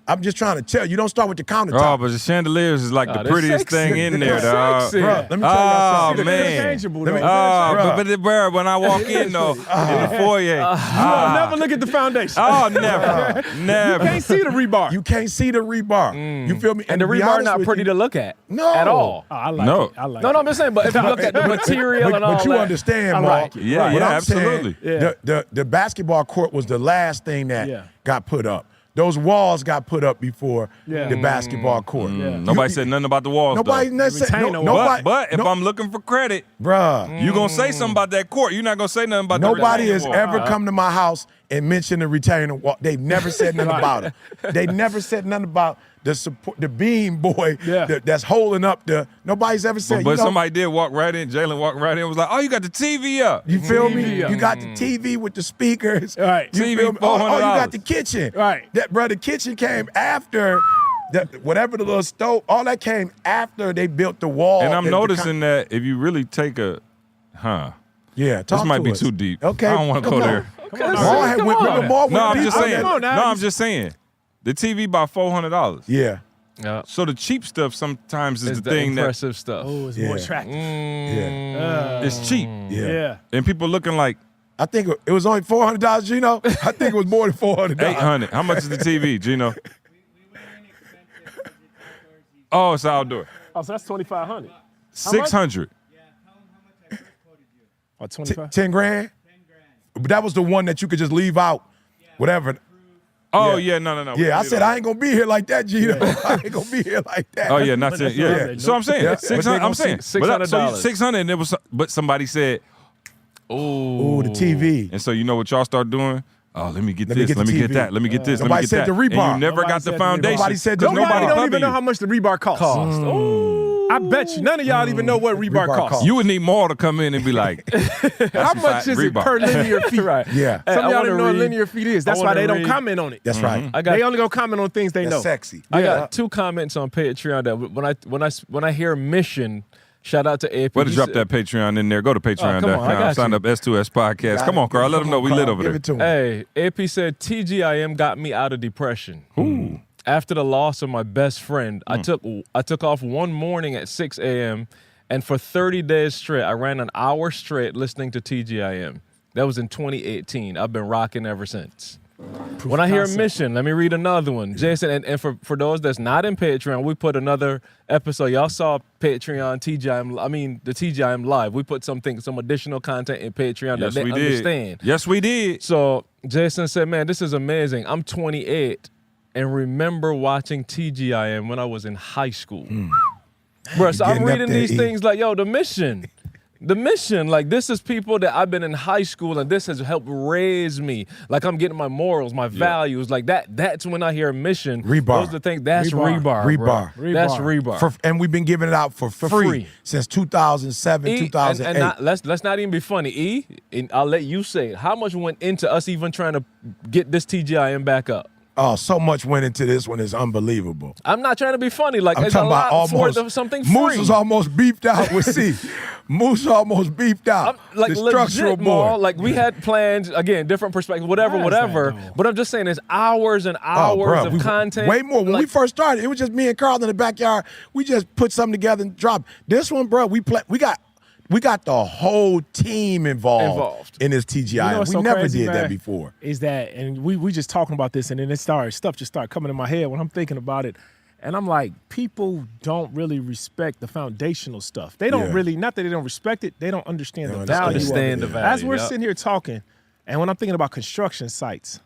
I'm just trying to tell you, don't start with the countertop.
Oh, but the chandeliers is like the prettiest thing in there, dog.
Bruh, let me tell you something.
But bro, when I walk in though, in the foyer,
I'll never look at the foundation.
Oh, never.
You can't see the rebar.
You can't see the rebar. You feel me?
And the
to be
rebar
honest
not
with
pretty
you,
to look at.
No.
At all.
Oh, I like
No.
it. I like
No,
it.
I'm just saying, but if you look at the material and all
but you
that,
understand,
I
Mark.
like it.
Yeah,
What
yeah,
I'm saying,
absolutely.
the basketball court was the last thing that got put up. Those walls got put up before the basketball court.
Nobody said nothing about the walls.
Nobody
though.
necessarily.
But if I'm looking for credit,
bruh,
you gonna say something about that court. You're not gonna say nothing about
nobody
the
has ever come to my house and mentioned the retaining wall. They've never said nothing about it. They never said nothing about the support, the beam boy that's holding up the. Nobody's ever said.
But somebody did walk right in. Jalen walked right in and was like, "Oh, you got the TV up.
You feel me? You got the TV with the speakers.
Right.
You
TV,
feel me? Oh, you got the
$400.
kitchen.
Right.
That, bro, the kitchen came after. Whatever the little stove, all that came after they built the wall.
And I'm noticing that if you really take a,
yeah,
this might be too deep.
Okay,
I don't want to go there. I'm just saying. The TV about $400.
Yeah.
So the cheap stuff sometimes is
it's
the thing
impressive stuff.
Oh, it's more attractive.
it's cheap.
Yeah.
And people looking like
I think it was only $400, Gino. I think it was more than $400.
$800. How much is the TV, Gino? Oh, it's outdoor.
Oh, so that's $2,500.
600.
Oh, 25.
10 grand? But that was the one that you could just leave out, whatever.
Oh, yeah, no.
Yeah, I said I ain't gonna be here like that, Gino. I ain't gonna be here like that.
Oh, yeah, not 10. Yeah. So I'm saying, 600. I'm saying,
$600.
600. And it was, but somebody said,
Ooh, the TV.
And so you know what y'all start doing? Oh, let me get this.
get
Let
the
me get
TV.
that. Let me get this. Let me
Nobody
get
said
that.
the rebar.
And you never got the foundation.
Nobody said the
'cause
rebar.
Nobody don't even
cover
know
you.
how much the rebar costs. Ooh. I bet you none of y'all even know what rebar costs.
You would need more to come in and be like,
how much is it per linear feet?
Right.
Yeah.
Some of y'all
I
don't know
wanna
what linear feet is. That's
I
why
wanna
they don't
read-
comment on it.
That's right.
They only gonna comment on things they know.
That's sexy.
I got 2 comments on Patreon that when I hear mission, shout out to AP.
better drop that Patreon in there. Go to
come on, I
patreon.com.
got
Sign
you.
up S2S Podcast. Come on, Carl. Let them know we lit over
Give
there.
it to him.
Hey, AP said TGIM got me out of depression. Ooh. After the loss of my best friend, I took off one morning at 6 a.m. and for 30 days straight, I ran an hour straight listening to TGIM. That was in 2018. I've been rocking ever since. When I hear mission, let me read another one. Jason, and for those that's not in Patreon, we put another episode. Y'all saw Patreon, the TGIM Live. We put some additional content in Patreon
Yes,
that they
we did.
understand.
Yes, we did.
So Jason said, man, this is amazing. I'm 28 and remember watching TGIM when I was in high school. Bro, so I'm
Getting up
reading
there,
these
E.
things like, yo, the mission, like this is people that I've been in high school and this has helped raise me. Like I'm getting my morals, my values, like that. That's when I hear mission.
Rebar.
Those are the things, that's rebar.
Rebar.
Bro. That's rebar.
And we've been giving it out for free since 2007,
E,
2008.
let's not even be funny. And I'll let you say it. How much went into us even trying to get this TGIM back up?
Oh, so much went into this one. It's unbelievable.
I'm not trying to be funny. Like,
I'm
it's a
talking about
lot
almost
for something free.
Moose was almost beefed out with C. Moose almost beefed out.
Like,
the structural
legit, Maul,
board.
like we had plans, again, different perspectives, whatever. But I'm just saying there's hours and hours of content.
Way more. When we first started, it was just me and Carl in the backyard. We just put something together and dropped. This one, bro, we got the whole team involved in this TGI.
You know what's
we
so
never
crazy,
did
man,
that before.
Is that, and we just talking about this, and then stuff just started coming in my head when I'm thinking about it. And I'm like, people don't really respect the foundational stuff. They don't really, not that they don't respect it, they don't understand the value of it. As we're sitting here talking, and when I'm thinking about construction sites,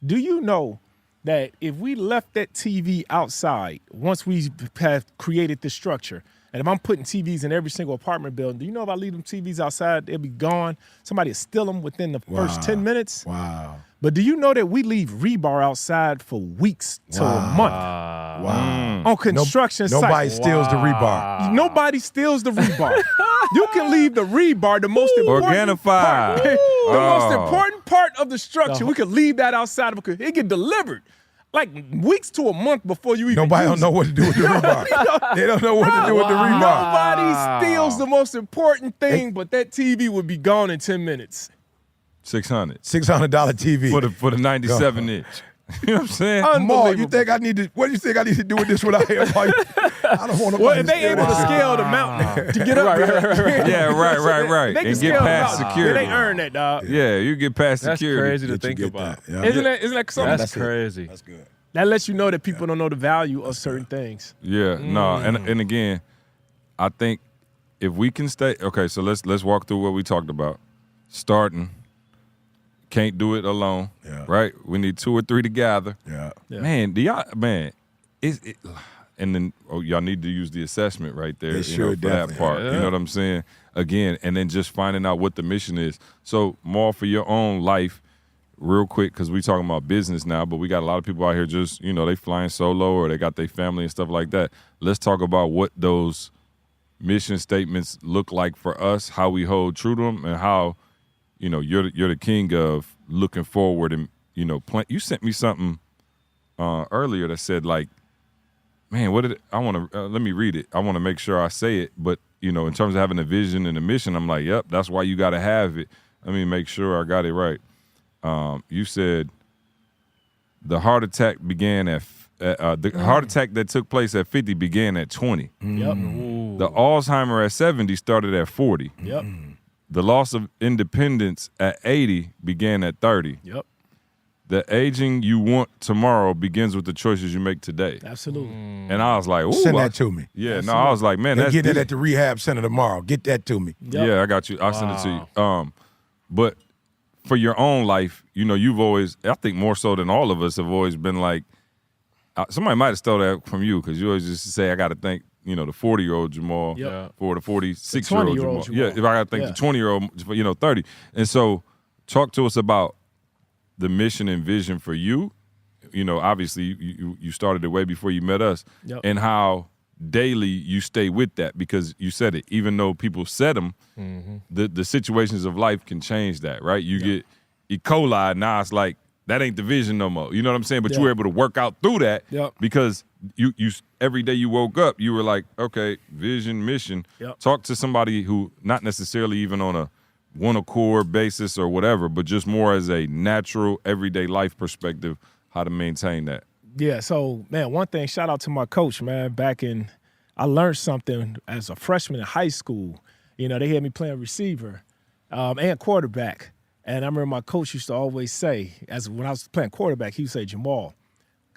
do you know that if we left that TV outside, once we have created this structure, and if I'm putting TVs in every single apartment building, do you know if I leave them TVs outside, they'll be gone? Somebody will steal them within the first 10 minutes.
Wow.
But do you know that we leave rebar outside for weeks to a month?
Wow.
On construction sites.
Nobody steals the rebar.
Nobody steals the rebar. You can leave the rebar, the most important part. The most important part of the structure. We could leave that outside of it. It get delivered. Like weeks to a month before you even
Nobody don't know what to do with the rebar. They don't know what to do with the rebar.
Nobody steals the most important thing, but that TV would be gone in 10 minutes.
$600
TV
for the 97 inch. You know what I'm saying?
Maul, you think I need to? What do you think I need to do with this one out here? I don't want to.
Well, if they able to scale the mountain to get up there,
yeah, right,
they can
and
scale
get past
the mountain.
security.
Yeah, they earn that, dog.
Yeah, you get past
That's
security.
crazy to think about.
Yeah.
Isn't that something?
That's crazy.
That's good.
That lets you know that people don't know the value of certain things.
Yeah, no, and again, I think if we can stay so let's walk through what we talked about. Starting, can't do it alone.
Yeah.
Right? We need 2 or 3 together.
Yeah.
Man, and then y'all need to use the assessment right there for that part.
Yeah.
You know what I'm saying? Again, and then just finding out what the mission is. So more for your own life, real quick, because we talking about business now, but we got a lot of people out here just, they flying solo or they got their family and stuff like that. Let's talk about what those mission statements look like for us, how we hold true to them, and how, you're the king of looking forward and, you sent me something earlier that said, like, man, what did it, I want to, let me read it. I want to make sure I say it, but, in terms of having a vision and a mission, I'm like, yep, that's why you got to have it. Let me make sure I got it right. You said the heart attack began at heart attack that took place at 50 began at 20.
Yep.
The Alzheimer at 70 started at 40.
Yep.
The loss of independence at 80 began at 30.
Yep.
The aging you want tomorrow begins with the choices you make today.
Absolutely.
And I was like, ooh.
Send that to me.
Yeah, no, I was like, man, that's
get that
deep.
at the rehab center tomorrow. Get that to me.
Yep.
Yeah, I got you. I'll send it to you. But for your own life, you've always, I think more so than all of us, have always been like, somebody might have stole that from you because you always just say, I got to thank, the 40-year-old Jamal for the 46-year-old Jamal. Yeah, if I got to thank the 20-year-old, 30. And so talk to us about the mission and vision for you. Obviously you started it way before you met us, and how daily you stay with that, because you said it, even though people set them, the situations of life can change that, right? You get E. coli, now it's like, that ain't the vision no more. You know what I'm saying? But you were able to work out through that because you every day you woke up, you were like, okay, vision, mission. Talk to somebody who not necessarily even on a one accord basis or whatever, but just more as a natural everyday life perspective, how to maintain that.
Yeah, so, man, one thing, shout out to my coach, man. I learned something as a freshman in high school. They had me playing receiver and quarterback. And I remember my coach used to always say, when I was playing quarterback, he would say, Jamal,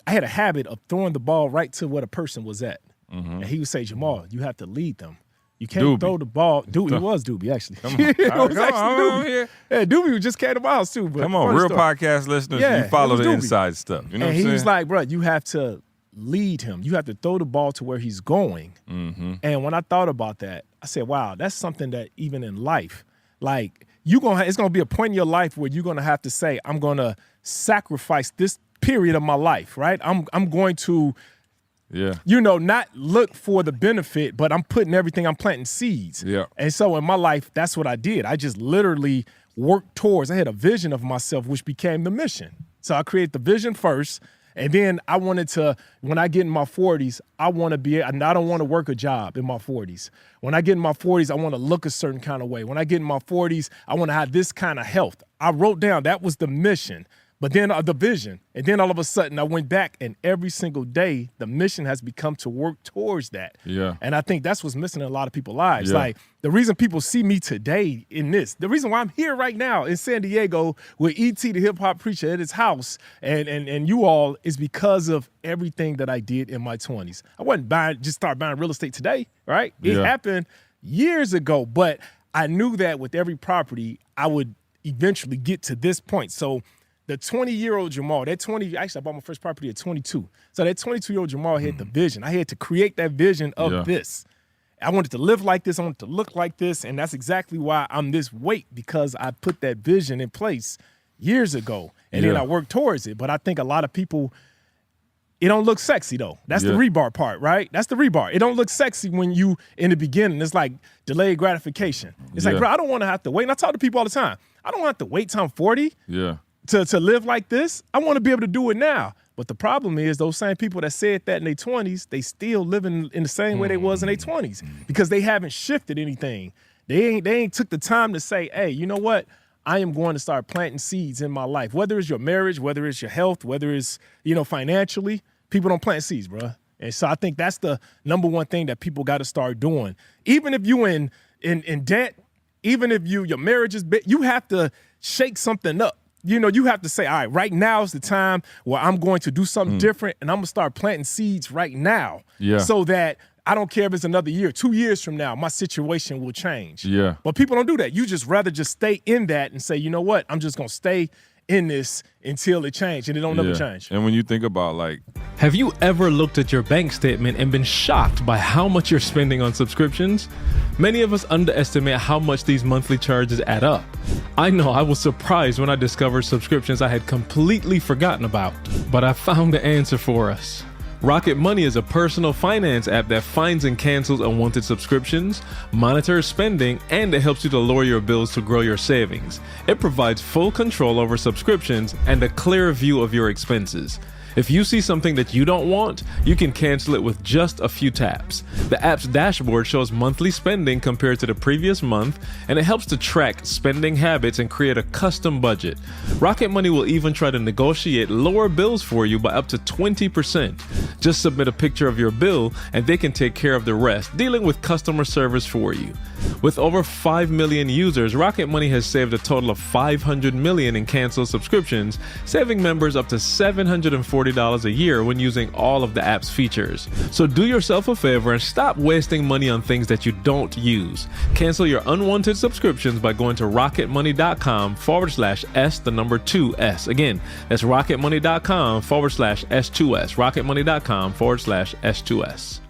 I had a habit of throwing the ball right to where the person was at. And he would say, Jamal, you have to lead them. You can't throw the ball. It was Doobie, actually. Doobie. Yeah, Doobie just came to my house, too. But
come on, real podcast listeners, you follow the inside stuff. You know what I'm saying?
He was like, bro, you have to lead him. You have to throw the ball to where he's going. And when I thought about that, I said, wow, that's something that even in life, like, it's going to be a point in your life where you're going to have to say, I'm going to sacrifice this period of my life, right? I'm going to, not look for the benefit, but I'm planting seeds.
Yeah.
And so in my life, that's what I did. I just literally worked towards, I had a vision of myself, which became the mission. So I created the vision first, And then I wanted to, when I get in my 40s, I want to be, and I don't want to work a job in my 40s. When I get in my 40s, I want to look a certain kind of way. When I get in my 40s, I want to have this kind of health. I wrote down, that was the mission. But then the vision, and then all of a sudden I went back, and every single day the mission has become to work towards that.
Yeah.
And I think that's what's missing in a lot of people's lives.
Yeah.
Like the reason people see me today in this, the reason why I'm here right now in San Diego with E.T. the hip hop preacher at his house and you all is because of everything that I did in my 20s. I wasn't start buying real estate today, right? It happened years ago, but I knew that with every property I would eventually get to this point. So the 20-year-old Jamal, actually I bought my first property at 22. So that 22-year-old Jamal had the vision. I had to create that vision of this. I wanted to live like this. I wanted to look like this. And that's exactly why I'm this weight, because I put that vision in place years ago. And then I worked towards it. But I think a lot of people, it don't look sexy though. That's the rebar part, right? That's the rebar. It don't look sexy when you, in the beginning, it's like delayed gratification. It's like, bro, I don't want to have to wait. And I talk to people all the time. I don't have to wait till I'm 40. To live like this. I want to be able to do it now. But the problem is those same people that said that in their 20s, they still living in the same way they was in their 20s because they haven't shifted anything. They ain't took the time to say, hey, you know what? I am going to start planting seeds in my life. Whether it's your marriage, whether it's your health, whether it's, financially, people don't plant seeds, bro. And so I think that's the number one thing that people got to start doing. Even if you in debt, even if your marriage is big, you have to shake something up. You have to say, all right, right now is the time where I'm going to do something different, and I'm going to start planting seeds right now so that I don't care if it's another year, 2 years from now, my situation will change. But people don't do that. You just rather just stay in that and say, you know what, I'm just going to stay in this until it changes, and it don't never change.
And when you think about
have you ever looked at your bank statement and been shocked by how much you're spending on subscriptions? Many of us underestimate how much these monthly charges add up. I know I was surprised when I discovered subscriptions I had completely forgotten about, but I found the answer for us. Rocket Money is a personal finance app that finds and cancels unwanted subscriptions, monitors spending, and it helps you to lower your bills to grow your savings. It provides full control over subscriptions and a clear view of your expenses. If you see something that you don't want, you can cancel it with just a few taps. The app's dashboard shows monthly spending compared to the previous month, and it helps to track spending habits and create a custom budget. Rocket Money will even try to negotiate lower bills for you by up to 20%. Just submit a picture of your bill, and they can take care of the rest, dealing with customer service for you. With over 5 million users, Rocket Money has saved a total of $500 million in canceled subscriptions, saving members up to $740 a year when using all of the app's features. So do yourself a favor and stop wasting money on things that you don't use. Cancel your unwanted subscriptions by going to rocketmoney.com/S2S. Again, that's rocketmoney.com/S2S. rocketmoney.com/S2S.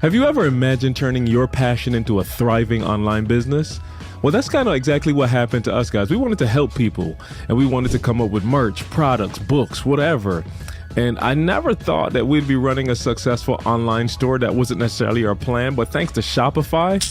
Have you ever imagined turning your passion into a thriving online business? Well, that's kind of exactly what happened to us, guys. We wanted to help people, and we wanted to come up with merch, products, books, whatever. And I never thought that we'd be running a successful online store. That wasn't necessarily our plan, but thanks to Shopify,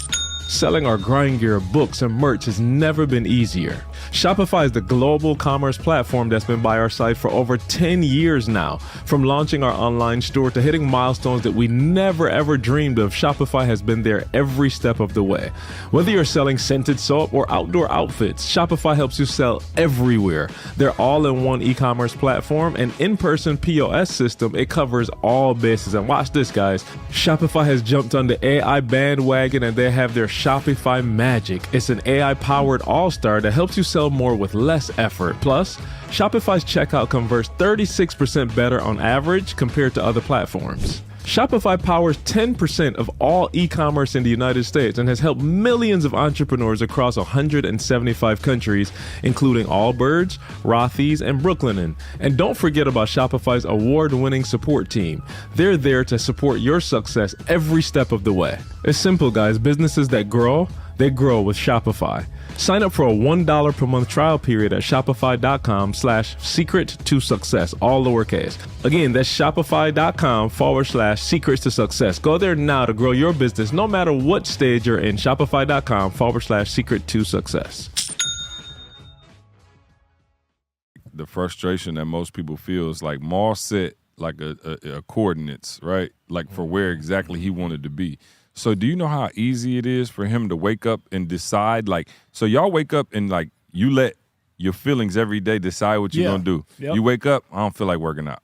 selling our grind gear, books, and merch has never been easier. Shopify is the global commerce platform that's been by our side for over 10 years now. From launching our online store to hitting milestones that we never ever dreamed of, Shopify has been there every step of the way. Whether you're selling scented soap or outdoor outfits, Shopify helps you sell everywhere. Their all-in-one e-commerce platform and in-person POS system, it covers all bases. And watch this, guys. Shopify has jumped on the AI bandwagon, and they have their Shopify Magic. It's an AI-powered all-star that helps you sell more with less effort. Plus, Shopify's checkout converts 36% better on average compared to other platforms. Shopify powers 10% of all e-commerce in the United States and has helped millions of entrepreneurs across 175 countries, including Allbirds, Rothy's, and Brooklinen. And don't forget about Shopify's award-winning support team. They're there to support your success every step of the way. It's simple, guys. Businesses that grow, they grow with Shopify. Sign up for a $1 per month trial period at shopify.com/secret-to-success, all lowercase. Again, that's shopify.com/secrets-to-success. Go there now to grow your business no matter what stage you're in. Shopify.com/secret-to-success.
the frustration that most people feel is like Maul set like a coordinates, right? Like for where exactly he wanted to be. So do you know how easy it is for him to wake up and decide? Like, so y'all wake up and like you let your feelings every day decide what you're gonna do.
Yep.
You wake up, I don't feel like working out.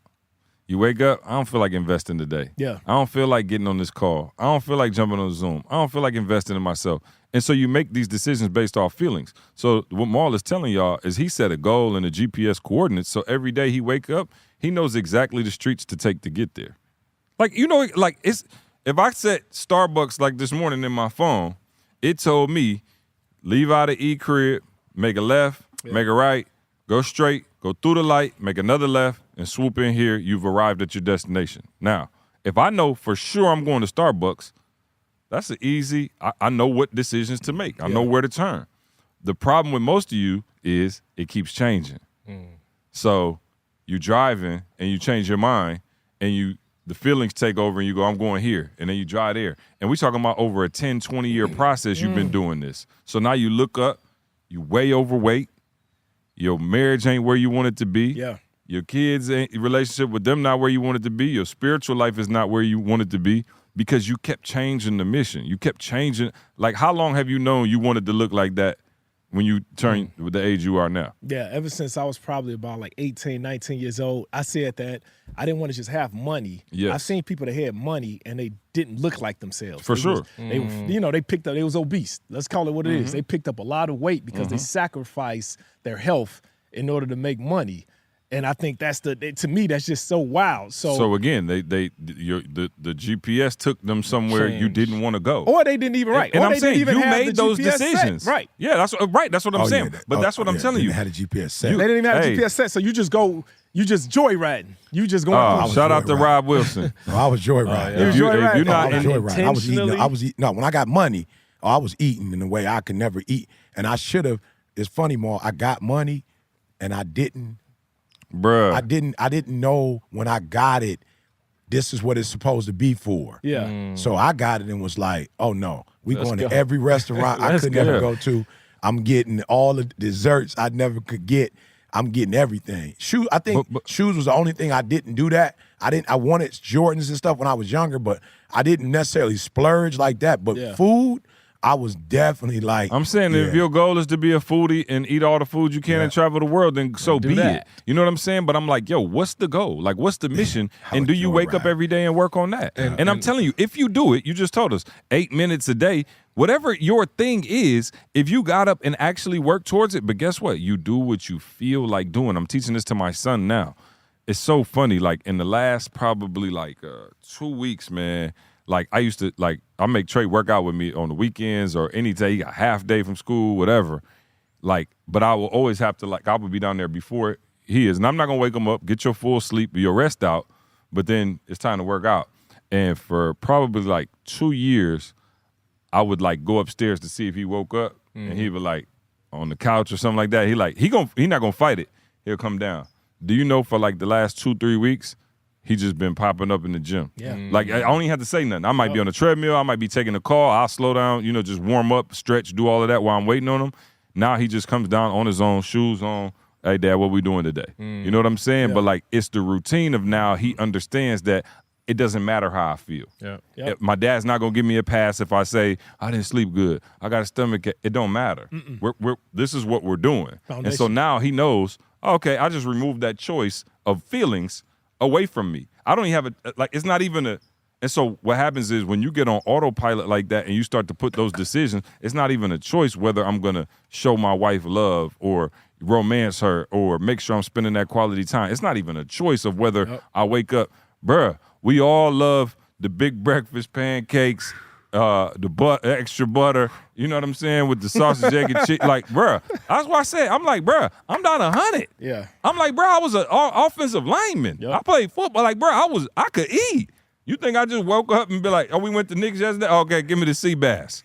You wake up, I don't feel like investing today.
Yeah.
I don't feel like getting on this call. I don't feel like jumping on Zoom. I don't feel like investing in myself. And so you make these decisions based off feelings. So what Maul is telling y'all is he set a goal and a GPS coordinates. So every day he wake up, he knows exactly the streets to take to get there. Like, you know, like it's if I set Starbucks like this morning in my phone, it told me leave out of E crib, make a left, make a right, go straight, go through the light, make another left, and swoop in here. You've arrived at your destination. Now, if I know for sure I'm going to Starbucks, that's an easy, I know what decisions to make. I know where to turn. The problem with most of you is it keeps changing. So you driving and you change your mind and the feelings take over and you go, I'm going here. And then you drive there. And we're talking about over a 10, 20-year process you've been doing this. So now you look up, you way overweight, your marriage ain't where you want it to be.
Yeah.
Your kids' relationship with them not where you want it to be. Your spiritual life is not where you want it to be because you kept changing the mission. You kept changing. Like, how long have you known you wanted to look like that when you turn with the age you are now?
Yeah, ever since I was probably about like 18, 19 years old, I said that I didn't want to just have money.
Yes.
I've seen people that had money and they didn't look like themselves.
For
They
sure.
was- they picked up, they was obese. Let's call it what it is. They picked up a lot of weight because they sacrificed their health in order to make money. And I think to me, that's just so wild.
So again, the GPS took them somewhere you didn't want to go.
Or they didn't even
And
or
I'm
they
saying
didn't even
you
have
made
the
those
GPS
decisions.
set. Right.
Yeah, that's what I'm saying. But that's what I'm telling you.
They didn't have a GPS set.
They didn't even have a GPS set, so you just joyriding. You just going.
Shout out to Rob Wilson.
No, I was joyriding.
If you're not
I was joyriding. I was eating. No, when I got money, I was eating in a way I could never eat. And I should have. It's funny, Maul. I got money, and I didn't.
Bruh.
I didn't know when I got it, this is what it's supposed to be for.
Yeah.
So I got it and was like, oh no, we
Let's
going
go.
to every restaurant I could never go to. I'm getting all the desserts I never could get. I'm getting everything. Shoes, I think shoes was the only thing I didn't do that. I wanted Jordans and stuff when I was younger, but I didn't necessarily splurge like that. But food, I was definitely like.
I'm saying if your goal is to be a foodie and eat all the food you can and travel the world, then so be it. You know what I'm saying? But I'm like, yo, what's the goal? Like, what's the mission? And do you wake up every day and work on that? And I'm telling you, if you do it, you just told us 8 minutes a day, whatever your thing is, if you got up and actually work towards it, but guess what? You do what you feel like doing. I'm teaching this to my son now. It's so funny. Like in the last probably 2 weeks, man, like I used to I make Trey work out with me on the weekends or any day. He got half day from school, whatever. Like, but I will always have to I would be down there before he is. And I'm not gonna wake him up, get your full sleep, your rest out, but then it's time to work out. And for probably 2 years, I would go upstairs to see if he woke up and he would on the couch or something like that. He not gonna fight it. He'll come down. Do you know for the last 2-3 weeks, he just been popping up in the gym.
Yeah.
I don't even have to say nothing. I might be on the treadmill. I might be taking a call. I'll slow down, just warm up, stretch, do all of that while I'm waiting on him. Now he just comes down on his own, shoes on. Hey, Dad, what we doing today? You know what I'm saying?
Yeah.
But it's the routine of now he understands that it doesn't matter how I feel.
Yeah. Yep.
My dad's not going to give me a pass if I say, I didn't sleep good. I got a stomach. It don't matter. This is what we're doing. And so now he knows, okay, I just removed that choice of feelings away from me. I don't even have it's not even and so what happens is when you get on autopilot like that and you start to put those decisions, it's not even a choice whether I'm going to show my wife love or romance her or make sure I'm spending that quality time. It's not even a choice of whether I wake up. Bruh, we all love the big breakfast pancakes, the extra butter, you know what I'm saying, with the sausage, egg, and chicken. Bruh, that's why I said, I'm bruh, I'm down 100.
Yeah.
I'm bruh, I was an offensive lineman.
Yep.
I played football. Bruh, I could eat. You think I just woke up and be like, oh, we went to Nick's yesterday? Okay, give me the sea bass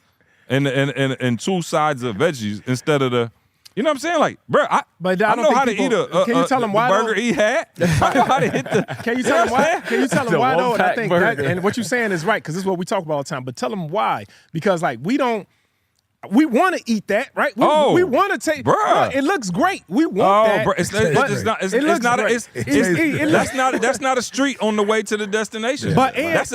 and 2 sides of veggies instead of the. You know what I'm saying? Bruh, I know how to eat
can you tell them why
burger he had. I know how to hit the.
Can you tell them why? Can you tell them
The
why though? And I
one-pack
think
burger.
and what you're saying is right because this is what we talk about all the time. But tell them why because we don't. we want to eat that, right? We want to take.
Bruh.
It looks great. We want that.
Bro, it's not a street on the way to the destination.
But
that's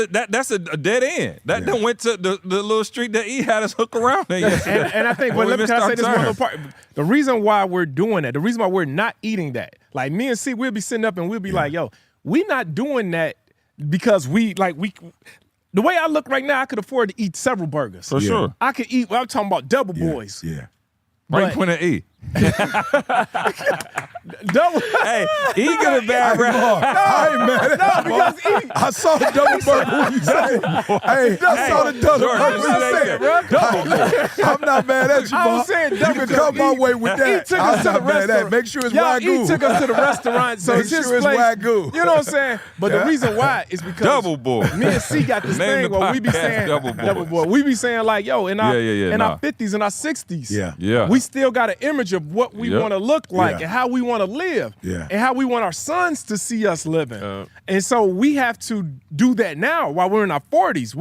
a dead end. That then went to the little street that E had us hook around in yesterday.
And I think, but can I say this one other part? The reason why we're doing that, the reason why we're not eating that, like me and C, we'll be sitting up and we'll be like, yo, we not doing that because the way I look right now, I could afford to eat several burgers.
For sure.
I could eat, I'm talking about double boys.
Yeah.
Right point at E.
Double.
Hey, E get a bad rap.
I ain't mad at that.
Because E.
I saw the double burger. What you say? Hey, I saw the double burger. I'm not mad at you,
I
Bob.
was saying
You
double
can come my way with that.
E took us
I'm
to the
not mad at that.
restaurant.
Make sure it's
Yo,
Wagyu.
E took us to the restaurant, so
Make
it's his
sure it's
place.
Wagyu.
You know what I'm saying? But the reason why is because
Double boy.
me and C got this
Name
thing
the
where we be
podcast
saying
Double Boys.
We be saying like, yo, in our
Nah.
50s and our 60s,
Yeah.
we still got an image of what we want to look like and how we want to live and how we want our sons to see us living. And so we have to do that now while we're in our 40s.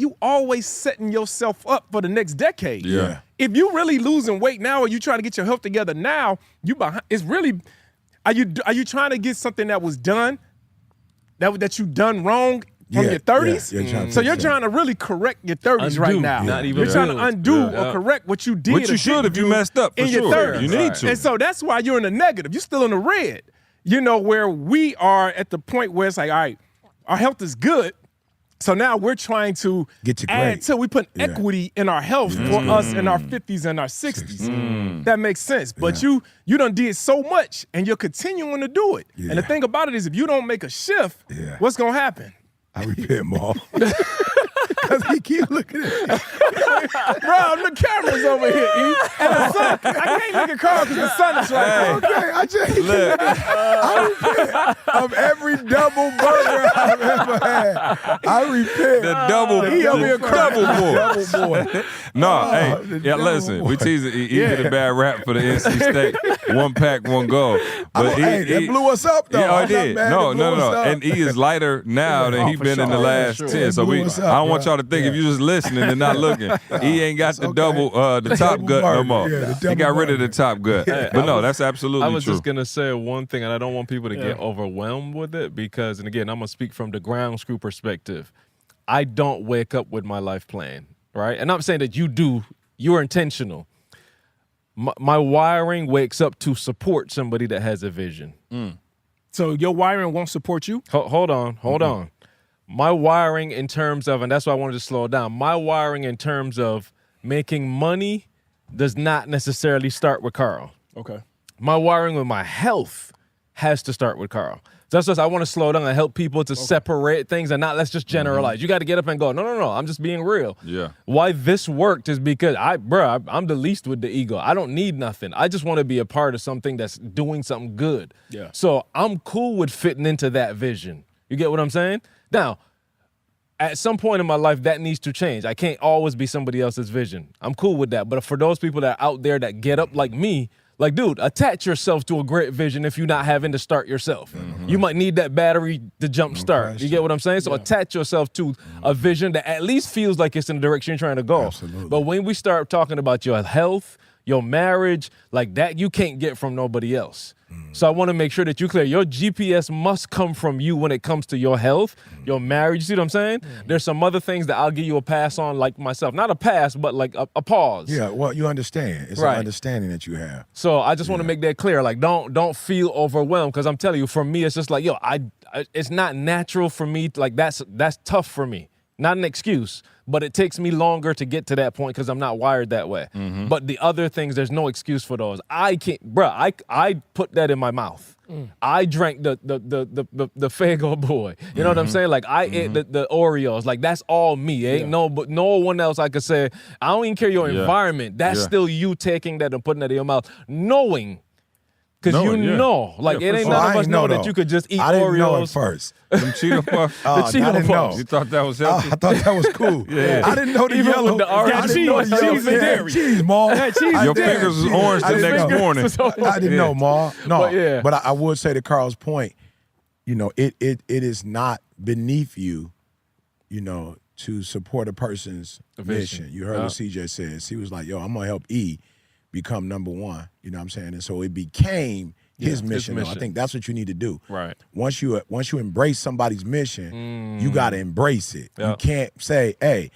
You always setting yourself up for the next decade.
Yeah.
If you really losing weight now or you trying to get your health together now, you behind. It's really, are you trying to get something that was done, that you done wrong from your 30s? So you're trying to really correct your 30s right now.
Not even
you're trying to undo or correct what you did.
What you should if you messed up, for
in your
sure.
30s.
You need to.
And so that's why you're in the negative. You're still in the red. You know, where we are at the point where it's like, all right, our health is good. So now we're trying to
Get you
add
great.
to, we put equity in our health for us in our 50s and our 60s. That makes sense. But you done did so much and you're continuing to do it. And the thing about it is if you don't make a shift, what's going to happen?
I repent, Maul. Because he keep looking at me.
Bro, the camera's over here, E. And the sun, I can't look at Carl because the sun is right there.
Okay, I repent of every double burger I've ever had. I repent.
The double boy. No, listen.
boy.
We teasing. He get a bad rap for the NC State. One pack, one goal. But
that blew us up, though.
Yeah,
I'm
it did.
not mad
No.
it blew us up.
And he is lighter now than he been in the last 10. So
blew us up,
I don't want y'all to think if you just listening and not looking, he ain't got the double, the top gut no more. He got rid of the top gut. But no, that's absolutely
I was
true.
just going to say one thing, and I don't want people to get overwhelmed with it because, and again, I'm going to speak from the ground screw perspective. I don't wake up with my life plan, right? And I'm saying that you do. You're intentional. My wiring wakes up to support somebody that has a vision.
So your wiring won't support you?
Hold on. My wiring in terms of, and that's why I wanted to slow down, my wiring in terms of making money does not necessarily start with Carl.
Okay.
My wiring with my health has to start with Carl. That's just, I want to slow down and help people to separate things and not let's just generalize. You got to get up and go, no, I'm just being real.
Yeah.
Why this worked is because I'm the least with the ego. I don't need nothing. I just want to be a part of something that's doing something good.
Yeah.
So I'm cool with fitting into that vision. You get what I'm saying? Now, at some point in my life, that needs to change. I can't always be somebody else's vision. I'm cool with that. But for those people that are out there that get up like me, like, dude, attach yourself to a great vision if you're not having to start yourself. You might need that battery to jump start. You get what I'm saying? So attach yourself to a vision that at least feels like it's in the direction you're trying to go.
Absolutely.
But when we start talking about your health, your marriage, like that, you can't get from nobody else. So I want to make sure that you're clear. Your GPS must come from you when it comes to your health, your marriage. You see what I'm saying? There's some other things that I'll give you a pass on, like myself. Not a pass, but like a pause.
Yeah, well, you understand. It's an understanding that you have.
So I just want to make that clear. Like, don't feel overwhelmed because I'm telling you, for me, it's just like, yo, it's not natural for me. Like, that's tough for me. Not an excuse, but it takes me longer to get to that point because I'm not wired that way. But the other things, there's no excuse for those. I can't, I put that in my mouth. I drank the Faygo boy. You know what I'm saying? Like I ate the Oreos. Like that's all me. Ain't no one else I could say. I don't even care your environment. That's still you taking that and putting that in your mouth, knowing. Because you know, like it ain't none of us know that you could just eat Oreos.
I didn't know at first.
Them Cheeto Puffs.
The Cheeto Puffs.
You thought that was healthy?
I thought that was cool. I didn't know the
Even
yellow.
with the orange.
I didn't know the yellow.
Cheese and dairy.
Cheese, Ma.
Your fingers was orange the next morning.
I didn't know, Ma. No,
But
but I would say to Carl's point, you know, it is not beneath you, you know, to support a person's mission. You heard what CJ said. He was like, yo, I'm going to help E become number one. You know what I'm saying? And so it became his mission. I think that's what you need to do.
Right.
Once you embrace somebody's mission, you got to embrace it.
Yep.
You can't say, hey,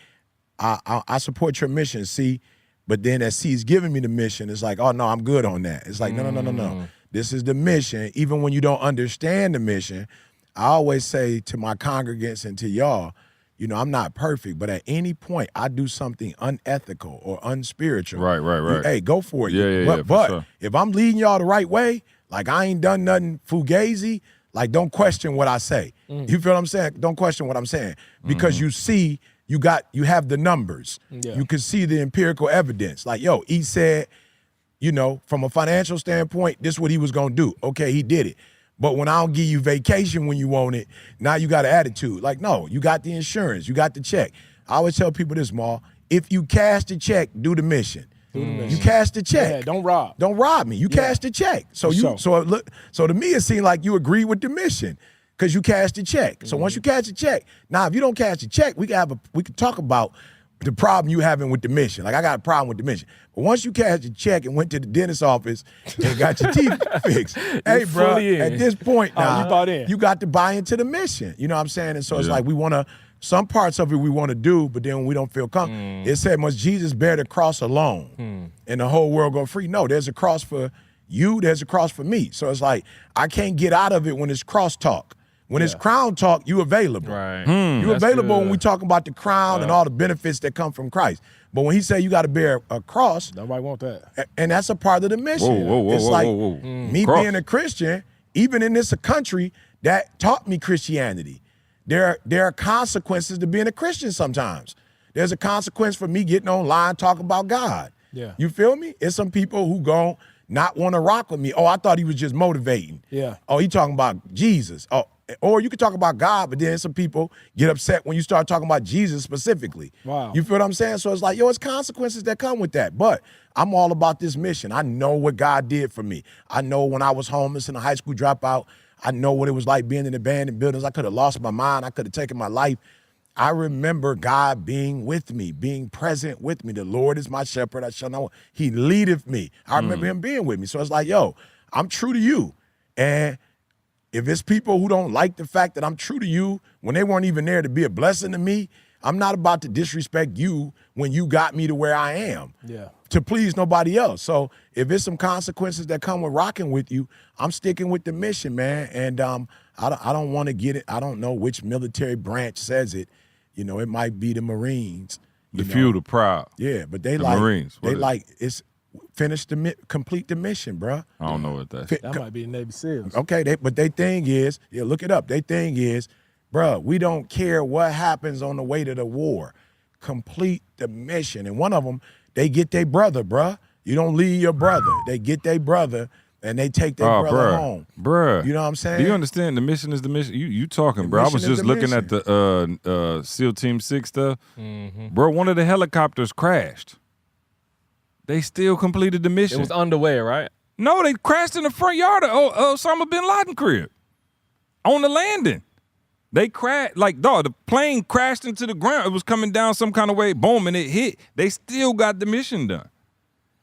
I support your mission, C, but then as C's giving me the mission, it's like, oh, no, I'm good on that. It's like, no. This is the mission. Even when you don't understand the mission, I always say to my congregants and to y'all, you know, I'm not perfect, but at any point I do something unethical or unspiritual.
Right.
Hey, go for it.
Yeah,
but
sure.
if I'm leading y'all the right way, like I ain't done nothing fugazi, like don't question what I say. You feel what I'm saying? Don't question what I'm saying. Because you see, you have the numbers.
Yeah.
You can see the empirical evidence. Like, yo, he said, you know, from a financial standpoint, this is what he was gonna do. Okay, he did it. But when I don't give you vacation when you want it, now you got an attitude. Like, no, you got the insurance, you got the check. I always tell people this, Ma, if you cash the check, do the mission. You cash the check.
Yeah, don't rob.
Don't rob me. You cash the check. So to me it seemed like you agree with the mission because you cashed the check. So once you cash the check, now if you don't cash the check, we can talk about the problem you having with the mission. Like I got a problem with the mission. But once you cashed the check and went to the dentist's office and got your teeth fixed, hey, bro, at this point now, you got to buy into the mission. You know what I'm saying? And so it's like some parts of it we want to do, but then when we don't feel comfortable, it said, must Jesus bear the cross alone and the whole world go free? No, there's a cross for you, there's a cross for me. So it's like, I can't get out of it when it's cross talk. When it's crown talk, you available.
Right.
You available when we talk about the crown and all the benefits that come from Christ. But when he say you got to bear a cross,
nobody want that.
And that's a part of the mission.
Whoa.
Me being a Christian, even in this country, that taught me Christianity. There are consequences to being a Christian sometimes. There's a consequence for me getting online talking about God.
Yeah.
You feel me? It's some people who gon' not want to rock with me. Oh, I thought he was just motivating.
Yeah.
Oh, he talking about Jesus. Oh, or you could talk about God, but then some people get upset when you start talking about Jesus specifically.
Wow.
You feel what I'm saying? So it's like, yo, it's consequences that come with that. But I'm all about this mission. I know what God did for me. I know when I was homeless and a high school dropout, I know what it was like being in abandoned buildings. I could have lost my mind. I could have taken my life. I remember God being with me, being present with me. The Lord is my shepherd, I shall not want. He leadeth me. I remember him being with me. So it's like, yo, I'm true to you. And if it's people who don't like the fact that I'm true to you when they weren't even there to be a blessing to me, I'm not about to disrespect you when you got me to where I am.
Yeah.
To please nobody else. So if it's some consequences that come with rocking with you, I'm sticking with the mission, man. And I don't want to get it. I don't know which military branch says it. You know, it might be the Marines.
The few, the proud.
Yeah, but they
the
like
Marines.
They like it's complete the mission, bro.
I don't know what that's.
That might be the Navy SEALs.
Okay, but their thing is, look it up. Their thing is, bro, we don't care what happens on the way to the war. Complete the mission. And one of them, they get their brother, bro. You don't leave your brother. They get their brother and they take their brother home.
Bruh.
You know what I'm saying?
Do you understand the mission is the mission? You talking, bro. I was just looking at the SEAL Team 6 stuff. Bro, one of the helicopters crashed. They still completed the mission.
It was underway, right?
No, they crashed in the front yard of Osama bin Laden crib on the landing. They crashed, the plane crashed into the ground. It was coming down some kind of way, boom, and it hit. They still got the mission done.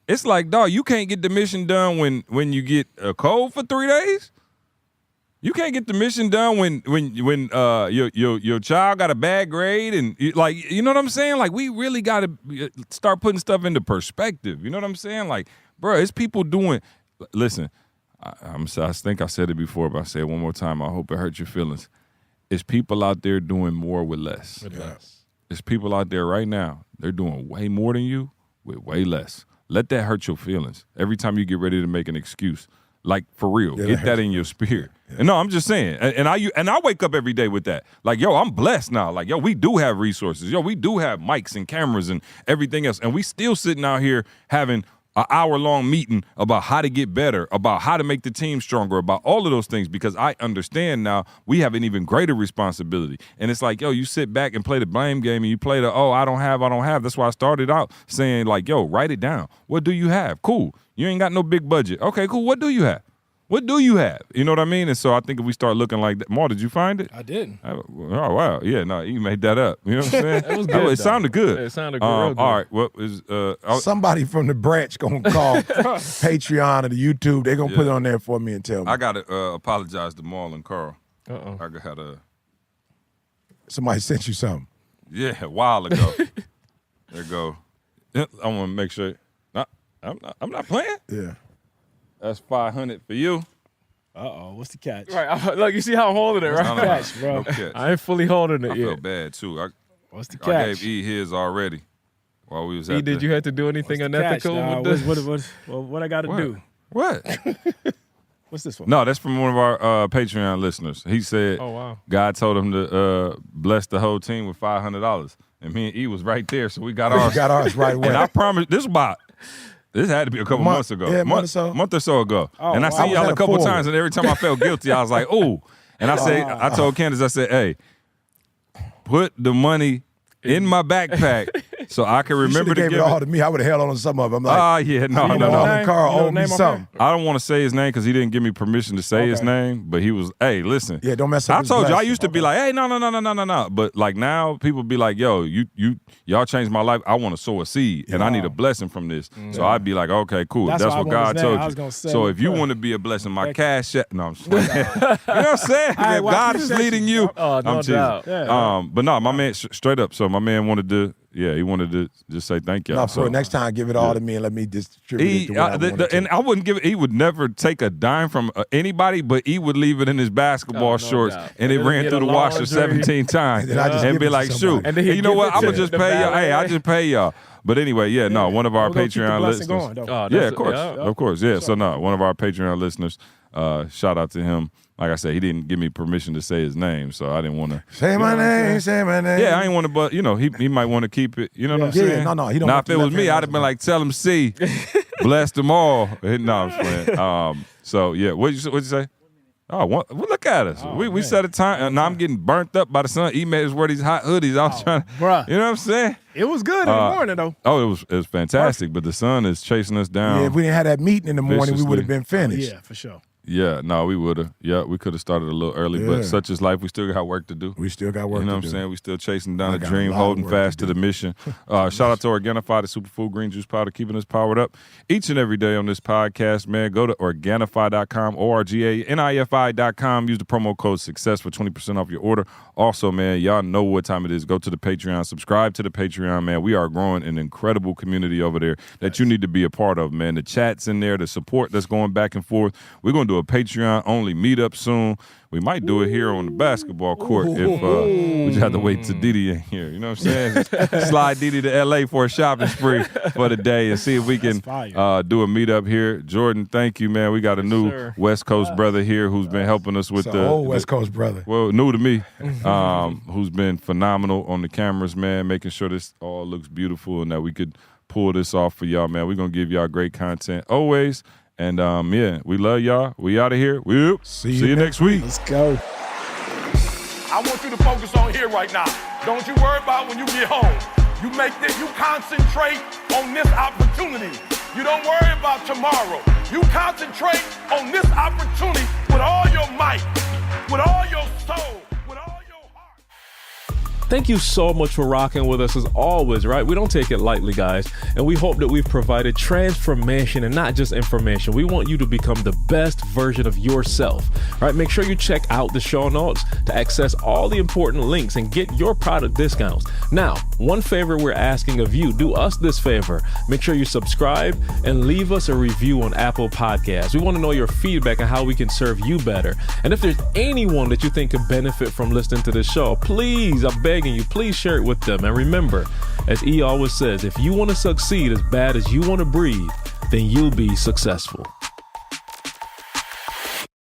It's like, dog, you can't get the mission done when you get a cold for 3 days. You can't get the mission done when your child got a bad grade and you know what I'm saying? Like, we really got to start putting stuff into perspective. You know what I'm saying? Like, bro, it's people doing. Listen, I think I said it before, but I say it one more time. I hope it hurts your feelings. It's people out there doing more with less. It's people out there right now. They're doing way more than you with way less. Let that hurt your feelings every time you get ready to make an excuse. Like, for real, get that in your spirit. Yeah. And no, I'm just saying. And I wake up every day with that. Like, yo, I'm blessed now. Like, yo, we do have resources. Yo, we do have mics and cameras and everything else. And we still sitting out here having an hour-long meeting about how to get better, about how to make the team stronger, about all of those things, because I understand now we have an even greater responsibility. And it's like, yo, you sit back and play the blame game and you play the, I don't have. That's why I started out saying, like, yo, write it down. What do you have? Cool. You ain't got no big budget. Okay, cool. What do you have? What do you have? You know what I mean? And so I think if we start looking like that, Maul, did you find it?
I didn't.
Oh, wow. Yeah, no, you made that up. You know what I'm saying?
It was good.
It sounded good.
Yeah, it sounded good. Real good.
All right. Well,
somebody from the branch going to call Patreon or the YouTube. They're going to put it on there for me and tell me.
I got to apologize to Maul and Carl.
Uh-oh.
I got to.
Somebody sent you something.
Yeah, a while ago. There you go. I want to make sure. I'm not playing.
Yeah.
That's $500 for you.
What's the catch?
Right, look, you see how I'm holding it, right?
Catch, bro.
No catch.
I ain't fully holding it
I
yet.
feel bad too.
What's the
I
catch?
gave E his already while we was
E,
at
did you have to do anything unethical with this?
What I got to do?
What?
What's this for?
No, that's from one of our Patreon listeners. He said,
Oh, wow.
God told him to bless the whole team with $500, and me and E was right there, so we got ours.
We got ours right away.
And I promise, this had to be a couple months ago.
Yeah,
month or so ago. And I
wow.
seen y'all
I was
a couple
at a
times, and every time I felt guilty, I was like, ooh. And I told Candace, I said, hey, put the money in my backpack so I can remember to
gave
give
it all to me. I would have held on to some of them. I'm like,
yeah, no.
Carl owed me something.
I don't want to say his name because he didn't give me permission to say his name, but he was, hey, listen.
Yeah, don't mess up
I
his
told you, I
blessing.
used to be like, hey, no. But like now, people be like, yo, y'all changed my life. I want to sow a seed, and I need a blessing from this. So I'd be like, okay, cool. That's
why
what
I want
God
his name.
told
I
you.
was gonna say
So
it
if you
first.
want to be a blessing, my cash app. No, I'm just playing. You know what I'm saying?
All right,
If
well,
God
I
is
appreciate
leading
you,
you,
bro. Oh, no
I'm teasing.
doubt.
Yeah.
But no, my man, straight up. So my man wanted to, he wanted to just say thank y'all.
No,
So
for next time, give it all to me and let me distribute it the way I want it to.
and I wouldn't give it. He would never take a dime from anybody, but he would leave it in his basketball
no
shorts,
doubt.
and it
It'll
ran
get
through
a
the washer
laundry.
17 times,
And then I just give
be
it to
like,
somebody.
shoot.
And then he'd
You know
give
what?
it
I'm
to
gonna just
the
pay y'all. Hey, I
valet.
just pay y'all. But anyway, no, one of our
We're gonna keep the
Patreon
blessing
listeners.
going, though.
Oh,
Yeah,
that's
of course, yeah. So no, one of our Patreon listeners. Shout out to him. Like I said, he didn't give me permission to say his name, so I didn't want to.
Say my name, say my name.
Yeah, I ain't want to, but he might want to keep it. You know what I'm
Yeah,
saying?
no, he don't
Now,
want
if it
to
was
let
me,
him
I'd have been like, tell him C, bless them all. No, I'm just playing. So yeah, what'd you say? Oh, well, look at us. We set a time. Now I'm getting burnt up by the sun. Emails wear these hot hoodies. I was trying to,
bruh.
you know what I'm saying?
It was good in the morning, though.
Oh, it was fantastic, but the sun is chasing us down.
Yeah, if we didn't have that meeting in the morning, we would have been finished.
Yeah, for sure.
Yeah, no, we would have. Yeah, we could have started a little early,
Yeah.
but such is life. We still got work to do.
We still got work
You know
to
what
do.
I'm saying? We still chasing down
I
the
got
dream,
a lot of
holding
work
fast
to
to the mission. Shout out to Organifi, the superfood green juice powder, keeping us powered up each and every day on this podcast, man. Go to Organifi.com, ORGANIFI.com. Use the promo code SUCCESS for 20% off your order. Also, man, y'all know what time it is. Go to the Patreon, subscribe to the Patreon, man. We are growing an incredible community over there that you need to be a part of, man. The chat's in there, the support that's going back and forth. We're going to do a Patreon-only meetup soon. We might do it here on the basketball court if we just have to wait till Didi in here. You know what I'm saying? Slide Didi to L.A. for a shopping spree for the day and see if we can do a meetup here. Jordan, thank you, man. We got a new West Coast brother here who's been helping us with
It's an old West Coast brother.
Well, new to me, who's been phenomenal on the cameras, man, making sure this all looks beautiful and that we could pull this off for y'all, man. We're going to give y'all great content always. And, yeah, we love y'all. We out of here. We'll see you next week.
Let's go.
I want you to focus on here right now. Don't you worry about when you get home. You concentrate on this opportunity. You don't worry about tomorrow. You concentrate on this opportunity with all your might, with all your soul, with all your heart.
Thank you so much for rocking with us as always, right? We don't take it lightly, guys. And we hope that we've provided transformation and not just information. We want you to become the best version of yourself, right? Make sure you check out the show notes to access all the important links and get your product discounts. Now, one favor we're asking of you, do us this favor. Make sure you subscribe and leave us a review on Apple Podcasts. We want to know your feedback and how we can serve you better. And if there's anyone that you think could benefit from listening to this show, please, I'm begging you, please share it with them. And remember, as E always says, if you want to succeed as bad as you want to breathe, then you'll be successful.